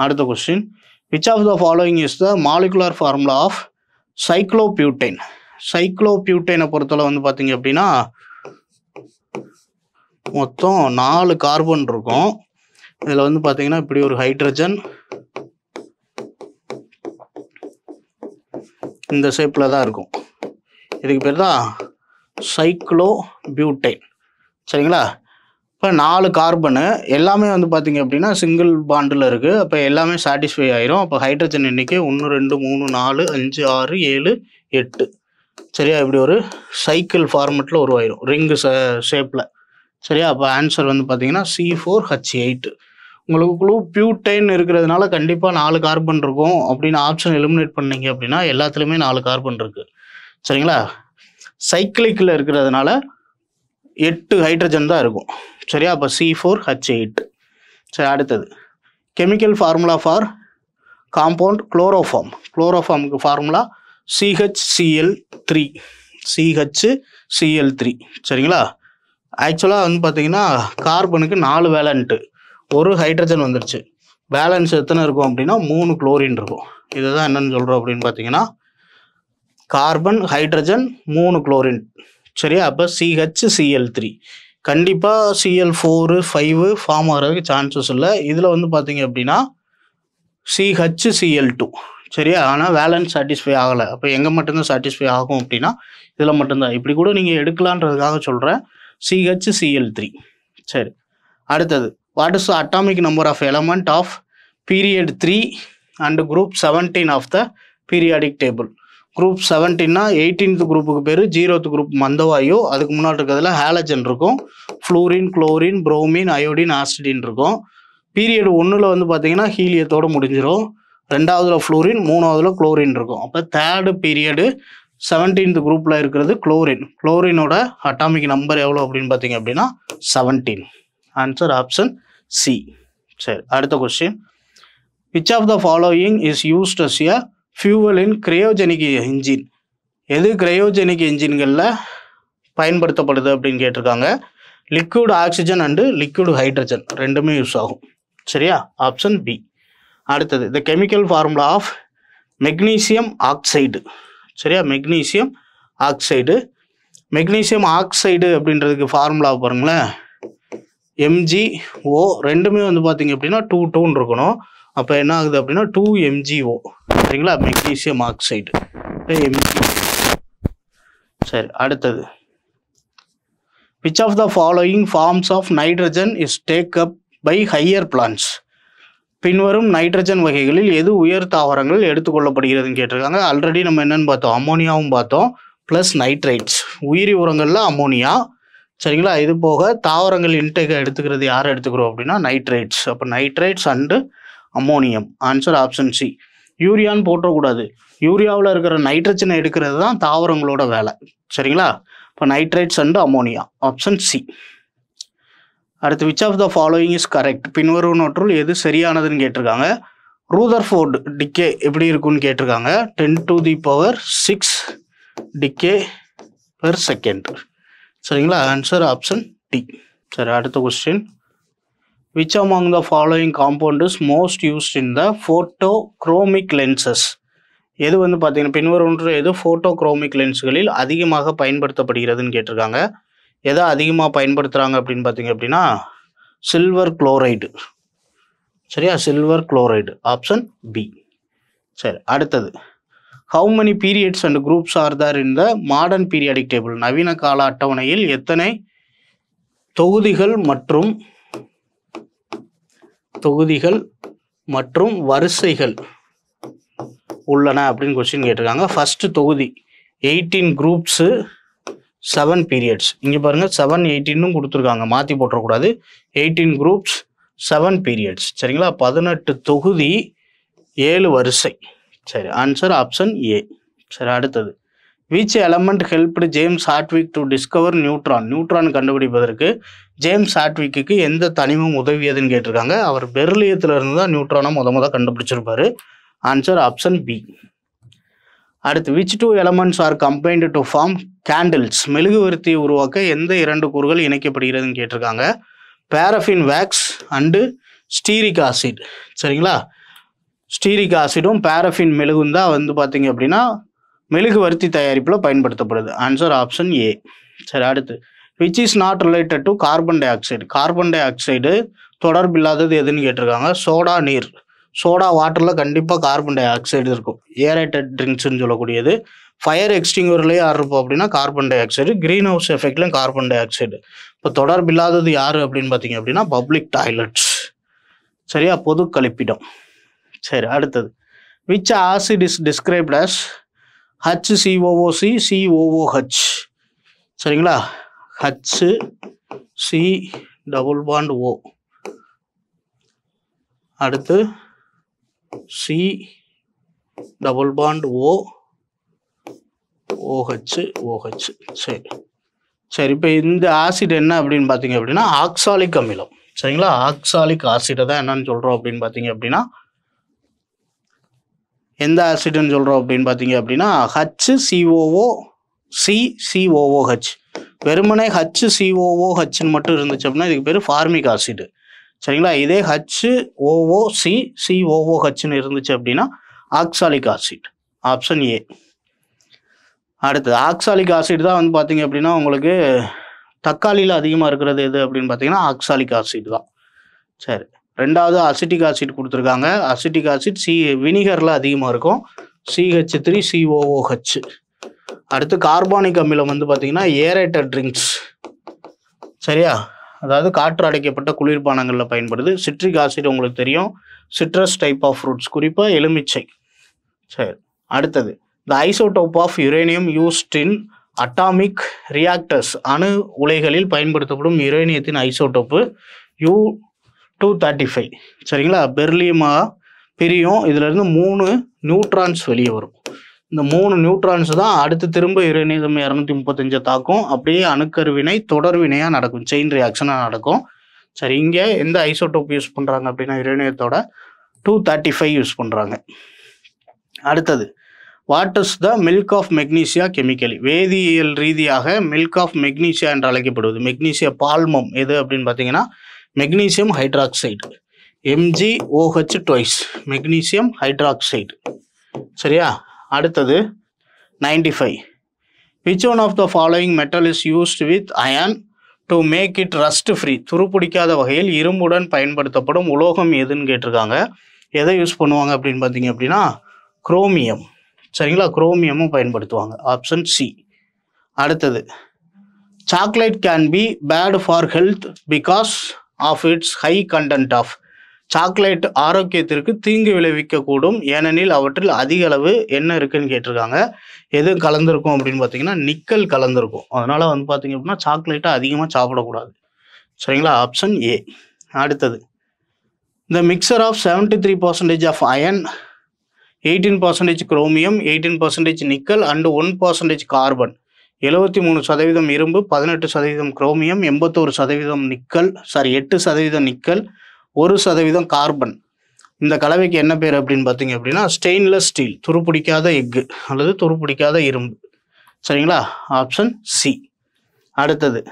அடுத்த question. Which of the following is the molecular formula of cyclobutane. சைக்ளோபியூட்டைனை பொறுத்தவரை வந்து பார்த்தீங்க அப்படின்னா மொத்தம் 4 கார்பன் இருக்கும். இதில் வந்து பார்த்தீங்கன்னா இப்படி ஒரு ஹைட்ரஜன் இந்த ஷேப்பில் தான் இருக்கும். இதுக்கு பேர் தான் சைக்ளோபியூட்டைன். சரிங்களா, இப்போ 4 கார்பனு எல்லாமே வந்து பார்த்தீங்க அப்படின்னா சிங்கிள் பாண்டில் இருக்குது. அப்போ எல்லாமே சாட்டிஸ்ஃபை ஆயிரும். அப்போ ஹைட்ரஜன் எண்ணிக்கை 1 2 3 4 5 6 7 8. சரியா, இப்படி ஒரு சைக்கிள் ஃபார்மெட்டில் உருவாயிரும் ரிங்கு ஷேப்பில். சரியா, அப்போ ஆன்சர் வந்து பார்த்தீங்கன்னா C4H8. உங்களுக்கு குழு பியூட்டைன் இருக்கிறதுனால கண்டிப்பாக 4 கார்பன் இருக்கும் அப்படின்னு ஆப்ஷன் எலிமினேட் பண்ணீங்க அப்படின்னா எல்லாத்துலேயுமே 4 கார்பன் இருக்குது. சரிங்களா, சைக்கிளிக்கில் இருக்கிறதுனால 8 ஹைட்ரஜன் தான் இருக்கும். சரியா, அப்போ C4H8. சரி, அடுத்தது chemical formula for compound chloroform. குளோரோஃபார்முக்கு ஃபார்முலா CHCl3. CHCl3. சரிங்களா, ஆக்சுவலாக வந்து பார்த்தீங்கன்னா கார்பனுக்கு 4 வேலண்ட்டு, 1 ஹைட்ரஜன் வந்துருச்சு. பேலன்ஸ் எத்தனை இருக்கும் அப்படின்னா 3 குளோரின் இருக்கும். இதை தான் என்னென்னு சொல்கிறோம் அப்படின்னு பார்த்தீங்கன்னா கார்பன், ஹைட்ரஜன், 3 குளோரின். சரியா, அப்போ CHCl3. கண்டிப்பாக Cl4 5 ஃபார்ம் ஆகிறதுக்கு சான்சஸ் இல்லை. இதில் வந்து பார்த்தீங்க அப்படின்னா CHCl2. சரியா, ஆனால் வேலன்ஸ் சாட்டிஸ்ஃபை ஆகலை. அப்போ எங்கே மட்டும்தான் சாட்டிஸ்ஃபை ஆகும் அப்படின்னா இதில் மட்டும்தான். இப்படி கூட நீங்கள் எடுக்கலான்றதுக்காக சொல்கிறேன். CHCl3. சரி, அடுத்தது what is the atomic number of element of period 3 and group 17 of the periodic table. Group 17னா 18th குரூப்புக்கு பேர், 0th குரூப் மந்தவாயு. அதுக்கு முன்னாடி இருக்கிறதுல ஹாலஜன் இருக்கும், ஃப்ளூரின், குளோரின், புரோமின், அயோடின், ஆசிடின் இருக்கும். பீரியட் 1ல் வந்து பார்த்தீங்கன்னா ஹீலியத்தோடு முடிஞ்சிடும். 2வதுல ஃப்ளூரின், 3வதுல குளோரின் இருக்கும். அப்போ 3rd பீரியடு 17th குரூப்பில் இருக்கிறது குளோரின். குளோரினோட அட்டாமிக் நம்பர் எவ்வளோ அப்படின்னு பார்த்தீங்க அப்படின்னா 17. Answer option C. சரி, அடுத்த question. Which of the following is used as a fuel in cryogenic engine. எது கிரையோஜெனிக் என்ஜின்களில் பயன்படுத்தப்படுது அப்படின்னு கேட்டிருக்காங்க. Liquid oxygen and liquid hydrogen ரெண்டுமே யூஸ் ஆகும். சரியா, ஆப்ஷன் பி. அடுத்தது the chemical formula of magnesium oxide. சரியா, மெக்னீசியம் ஆக்சைடு. மெக்னீசியம் ஆக்சைடு அப்படின்றதுக்கு ஃபார்முலா பாருங்களேன், MgO. ரெண்டுமே வந்து பார்த்தீங்க அப்படின்னா 2 2 இருக்கணும். அப்போ என்ன ஆகுது அப்படின்னா 2MgO. சரிங்களா, மெக்னீசியம் ஆக்சைடு MgO. சரி, அடுத்தது which of the following forms of nitrogen is take up by higher plants? பின்வரும் நைட்ரஜன் வகைகளில் எது உயர் தாவரங்கள் எடுத்துக்கொள்ளப்படுகிறதுன்னு கேட்டிருக்காங்க. ஆல்ரெடி நம்ம என்னன்னு பார்த்தோம், அமோனியாவும் பார்த்தோம், ப்ளஸ் நைட்ரைட்ஸ். உயிரி உரங்களில் அமோனியா, சரிங்களா. இது போக தாவரங்கள் இன்டேக் எடுத்துக்கிறது யார் எடுத்துக்கிறோம் அப்படின்னா நைட்ரைட்ஸ். அப்போ nitrites and ammonium. Answer option C. யூரியான்னு போட்டக்கூடாது, யூரியாவில் இருக்கிற நைட்ரஜனை எடுக்கிறது தான் தாவரங்களோட வேலை, சரிங்களா. இப்போ nitrites and ammonia, option C. அடுத்து which of the following is correct? பின்வருவனற்றுள் எது சரியானதுன்னு கேட்டிருக்காங்க. ரூதர்ஃபோர்டு டிக்கே எப்படி இருக்குன்னு கேட்டிருக்காங்க. 10⁶ டிக்கே பெர் செகண்ட், சரிங்களா. Answer option D. சரி, அடுத்த question. Which among the following compound is most used in the photochromic lenses? எது வந்து பார்த்தீங்கன்னா பின்வருவனற்றுள் எது ஃபோட்டோக்ரோமிக் லென்ஸ்களில் அதிகமாக பயன்படுத்தப்படுகிறதுன்னு கேட்டிருக்காங்க. எதை அதிகமாக பயன்படுத்துகிறாங்க அப்படின்னு பார்த்தீங்க அப்படின்னா சில்வர் குளோரைடு, சரியா, சில்வர் குளோரைடு, ஆப்ஷன் பி. சரி, அடுத்தது. How many periods and groups are there in the modern periodic table? நவீன கால அட்டவணையில் எத்தனை தொகுதிகள் மற்றும் வரிசைகள் உள்ளன அப்படின்னு கொஸ்டின் கேட்டிருக்காங்க. ஃபர்ஸ்ட் தொகுதி 18 குரூப்ஸு 7 பீரியட்ஸ். இங்கே பாருங்கள் 7 18 கொடுத்துருக்காங்க, மாற்றி போட்டுறக்கூடாது. 18 குரூப்ஸ் 7 பீரியட்ஸ், சரிங்களா. 18 தொகுதி 7 வரிசை. சரி, ஆன்சர் ஆப்ஷன் ஏ. சரி, அடுத்தது. Which element helped James Chadwick to discover neutron? Neutron கண்டுபிடிப்பதற்கு ஜேம்ஸ் ஹாட்விக்கு எந்த தனிமம் உதவியதுன்னு கேட்டிருக்காங்க. அவர் பெர்லியத்தில் இருந்து தான் நியூட்ரானை முத கண்டுபிடிச்சிருப்பாரு. Answer option B. அடுத்து. Which 2 elements are combined to form candles? மெழுகுவர்த்தியை உருவாக்க எந்த 2 கூறுகள் இணைக்கப்படுகிறதுன்னு கேட்டிருக்காங்க. Paraffin wax and stearic acid, சரிங்களா. ஸ்டீரிக் ஆசிடும் பேரஃபின் மெழுகும் தான் வந்து பார்த்தீங்க அப்படின்னா மெழுகுவர்த்தி தயாரிப்பில் பயன்படுத்தப்படுது. Answer option A. சரி, அடுத்து. Which is not related to carbon dioxide? Carbon dioxide தொடர்பில்லாதது எதுன்னு கேட்டிருக்காங்க. சோடா நீர். சோடா வாட்டரில் கண்டிப்பாக கார்பன் டை ஆக்சைடு இருக்கும். ஏரேட்டட் ட்ரிங்க்ஸ்ன்னு சொல்லக்கூடியது. ஃபயர் எக்ஸ்டிங்யூர்லேயே யார் இருப்போம் அப்படின்னா carbon dioxide. Greenhouse எஃபெக்ட்லையும் கார்பன் டை ஆக்சைடு. இப்போ தொடர்பில்லாதது யார் அப்படின்னு பார்த்தீங்க அப்படின்னா பப்ளிக் டாய்லெட்ஸ், சரியா, பொது கழிப்பிடம். சரி, அடுத்தது. Which acid is described as HCOOC COOH, சரிங்களா. HC≡O, அடுத்து C≡OH. சரி சரி இப்போ இந்த ஆசிட் என்ன அப்படின்னு பார்த்தீங்க அப்படின்னா ஆக்சாலிக் அமிலம், சரிங்களா. ஆக்சாலிக் ஆசிடை தான் என்னன்னு சொல்கிறோம் அப்படின்னு பார்த்தீங்க அப்படின்னா எந்த ஆசிட்னு சொல்கிறோம் அப்படின்னு பார்த்தீங்க அப்படின்னா HCOOC வெறுமனே HCOOHன்னு மட்டும் இருந்துச்சு அப்படின்னா இதுக்கு பேர் ஃபார்மிக் ஆசிடு, சரிங்களா. இதே HOOCCOOHன்னு இருந்துச்சு அப்படின்னா ஆக்சாலிக் ஆசிட், ஆப்ஷன் ஏ. அடுத்தது ஆக்சாலிக் ஆசிட் தான் வந்து பார்த்தீங்க அப்படின்னா உங்களுக்கு தக்காளியில் அதிகமாக இருக்கிறது எது அப்படின்னு பார்த்தீங்கன்னா ஆக்சாலிக் ஆசிட் தான். சரி, ரெண்டாவது அசிட்டிக் ஆசிட் கொடுத்துருக்காங்க. அசிட்டிக் ஆசிட் வினிகரில் அதிகமாக இருக்கும், CH3COOH. அடுத்து கார்பானிக் அமிலம் வந்து பார்த்தீங்கன்னா ஏரேட்டட் ட்ரிங்க்ஸ், சரியா, அதாவது காற்று அடைக்கப்பட்ட குளிர்பானங்களில் பயன்படுது. சிட்ரிக் ஆசிட் உங்களுக்கு தெரியும், சிட்ரஸ் டைப் ஆஃப் ஃப்ரூட்ஸ், குறிப்பாக எலுமிச்சை. சரி, அடுத்தது the isotope of uranium used in atomic reactors. அணு உலைகளில் பயன்படுத்தப்படும் யுரேனியத்தின் ஐசோடோப்பு U-235, சரிங்களா. பெர்லியமாக பிரியும், இதிலிருந்து 3 நியூட்ரான்ஸ் வெளியே வரும். இந்த 3 நியூட்ரான்ஸ் தான் அடுத்து திரும்ப யுரேனியம் 235 தாக்கும். அப்படியே அணுக்கருவினை தொடர்வினையாக நடக்கும், செயின் ரியாக்ஷனாக நடக்கும். சரி, இங்கே எந்த ஐசோடோப் யூஸ் பண்ணுறாங்க அப்படின்னா யுரேனியத்தோட 235 யூஸ் பண்ணுறாங்க. அடுத்தது what is the milk of magnesia chemically? வேதியியல் ரீதியாக மில்க் ஆஃப் மெக்னீசியா என்று அழைக்கப்படுவது மெக்னீசியா பால்மம் எது அப்படின்னு பார்த்தீங்கன்னா magnesium hydroxide, MgOH twice, magnesium hydroxide, சரியா. அடுத்தது 95. Which one of the following metal is used with iron to make it rust free? துருப்பிடிக்காத வகையில் இரும்புடன் பயன்படுத்தப்படும் உலோகம் எதுன்னு கேட்டிருக்காங்க. எதை யூஸ் பண்ணுவாங்க அப்படின்னு பார்த்தீங்க அப்படின்னா குரோமியம், சரிங்களா. குரோமியமும் பயன்படுத்துவாங்க, ஆப்ஷன் சி. அடுத்தது chocolate can be bad for health because of its high content of. Chocolate ஆரோக்கியத்திற்கு தீங்கு விளைவிக்கக்கூடும், ஏனெனில் அவற்றில் அதிக அளவு என்ன இருக்குன்னு கேட்டிருக்காங்க. எது கலந்துருக்கும் அப்படின்னு பார்த்தீங்கன்னா நிக்கல் கலந்துருக்கும். அதனால் வந்து பார்த்தீங்க அப்படின்னா சாக்லேட்டை அதிகமாக சாப்பிடக்கூடாது. சரிங்களா, ஆப்ஷன் ஏ. அடுத்தது, the mixture of 73% of iron, 18% chromium, 18% nickel and 1% carbon. 73% இரும்பு, 18% குரோமியம், 81% நிக்கல், 8% நிக்கல், 1% கார்பன். இந்த கலவைக்கு என்ன பேர் அப்படின்னு பார்த்தீங்க அப்படின்னா ஸ்டெயின்லெஸ் ஸ்டீல், துருப்பிடிக்காத எஃகு அல்லது துருப்பிடிக்காத இரும்பு. சரிங்களா, ஆப்ஷன் சி. அடுத்தது,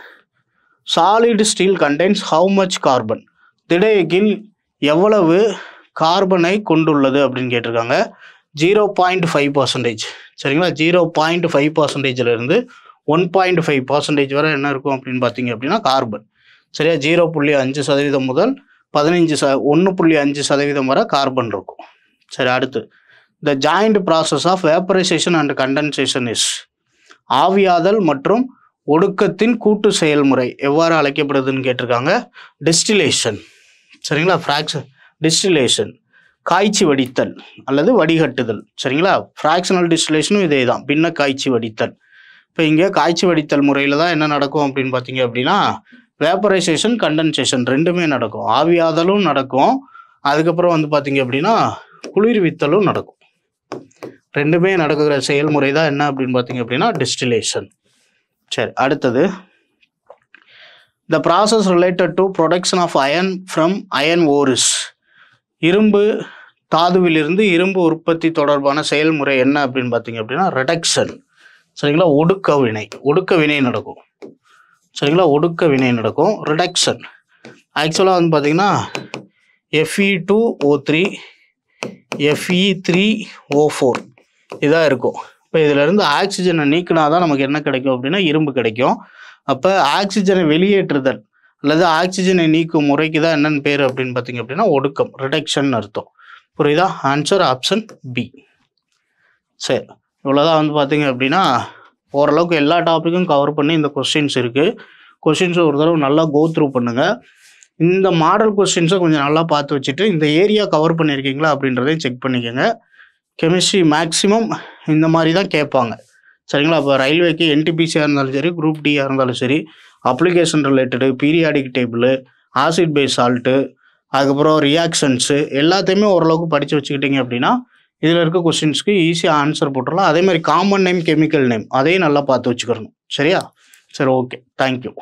solid steel contains how much carbon. திட எஃகில் எவ்வளவு கார்பனை கொண்டுள்ளது அப்படின்னு கேட்டிருக்காங்க. 0.5%. சரிங்களா, 0.5%லேருந்து 1.5% வரை என்ன இருக்கும் அப்படின்னு பார்த்தீங்க அப்படின்னா கார்பன். சரியா, 0.5% முதல் 1.5% வரை கார்பன் இருக்கும். சரி, அடுத்து, the joint process of vaporisation and condensation is. ஆவியாதல் மற்றும் ஒடுக்கத்தின் கூட்டு செயல்முறை எவ்வாறு அழைக்கப்படுதுன்னு கேட்டிருக்காங்க. டிஸ்டிலேஷன். சரிங்களா, டிஸ்டிலேஷன், காய்ச்சி வடித்தல் அல்லது வடிகட்டுதல். சரிங்களா, ஃப்ராக்ஷனல் டிஸ்டிலேஷனும் இதே தான், பின்ன காய்ச்சி வடித்தல். இப்போ இங்கே காய்ச்சி வடித்தல் முறையில் தான் என்ன நடக்கும் அப்படின்னு பார்த்தீங்க அப்படின்னா வேப்பரைசேஷன், கண்டென்சேஷன் ரெண்டுமே நடக்கும். ஆவியாதலும் நடக்கும், அதுக்கப்புறம் வந்து பார்த்தீங்க அப்படின்னா குளிர்வித்தலும் நடக்கும். ரெண்டுமே நடக்கிற செயல்முறை தான் என்ன அப்படின்னு பார்த்தீங்க அப்படின்னா டிஸ்டிலேஷன். சரி, அடுத்தது, the process related to production of iron from iron ores. இரும்பு தாதுவிலிருந்து இரும்பு உற்பத்தி தொடர்பான செயல்முறை என்ன அப்படின்னு பார்த்தீங்க அப்படின்னா ரெடக்ஷன். சரிங்களா, ஒடுக்க வினை நடக்கும். சரிங்களா, ஒடுக்க வினை நடக்கும், ரிடக்ஷன். ஆக்சுவலாக வந்து பார்த்தீங்கன்னா Fe2O3 Fe3O4 இதாக இருக்கும். இப்போ இதிலேருந்து ஆக்சிஜனை நீக்கினா தான் நமக்கு என்ன கிடைக்கும் அப்படின்னா இரும்பு கிடைக்கும். அப்போ ஆக்சிஜனை வெளியேற்றுதல் அல்லது ஆக்சிஜனை நீக்கும் முறைக்கு தான் என்னென்னு பேர் அப்படின்னு பார்த்தீங்க அப்படின்னா ஒடுக்கம், ரிடக்ஷன் அர்த்தம். புரியுதா? Answer option B. சரி, இவ்வளோதான் வந்து பார்த்தீங்க அப்படின்னா ஓரளவுக்கு எல்லா டாப்பிக்கும் கவர் பண்ணி இந்த கொஸ்டின்ஸ் இருக்குது. கொஸ்டின்ஸை ஒரு தடவை நல்லா கோ த்ரூ பண்ணுங்கள். இந்த மாடல் கொஸ்டின்ஸை கொஞ்சம் நல்லா பார்த்து வச்சுட்டு இந்த ஏரியா கவர் பண்ணியிருக்கீங்களா அப்படின்றதையும் செக் பண்ணிக்கோங்க. கெமிஸ்ட்ரி மேக்ஸிமம் இந்த மாதிரி தான் கேட்பாங்க. சரிங்களா, இப்போ ரயில்வேக்கு என்டிபிசியாக இருந்தாலும் சரி, குரூப் டியாக இருந்தாலும் சரி, application related, periodic table, acid base salt, அதுக்கப்புறம் ரியாக்ஷன்ஸு எல்லாத்தையுமே ஓரளவுக்கு படித்து வச்சுக்கிட்டிங்க அப்படின்னா இதில் இருக்க கொஸ்டின்ஸ்க்கு ஈஸியாக ஆன்சர் போட்டுடலாம். அதே மாதிரி காமன் நேம், கெமிக்கல் நேம் அதையும் நல்லா பார்த்து வச்சுக்கிறணும். சரியா? சரி, ஓகே, தேங்க்யூ.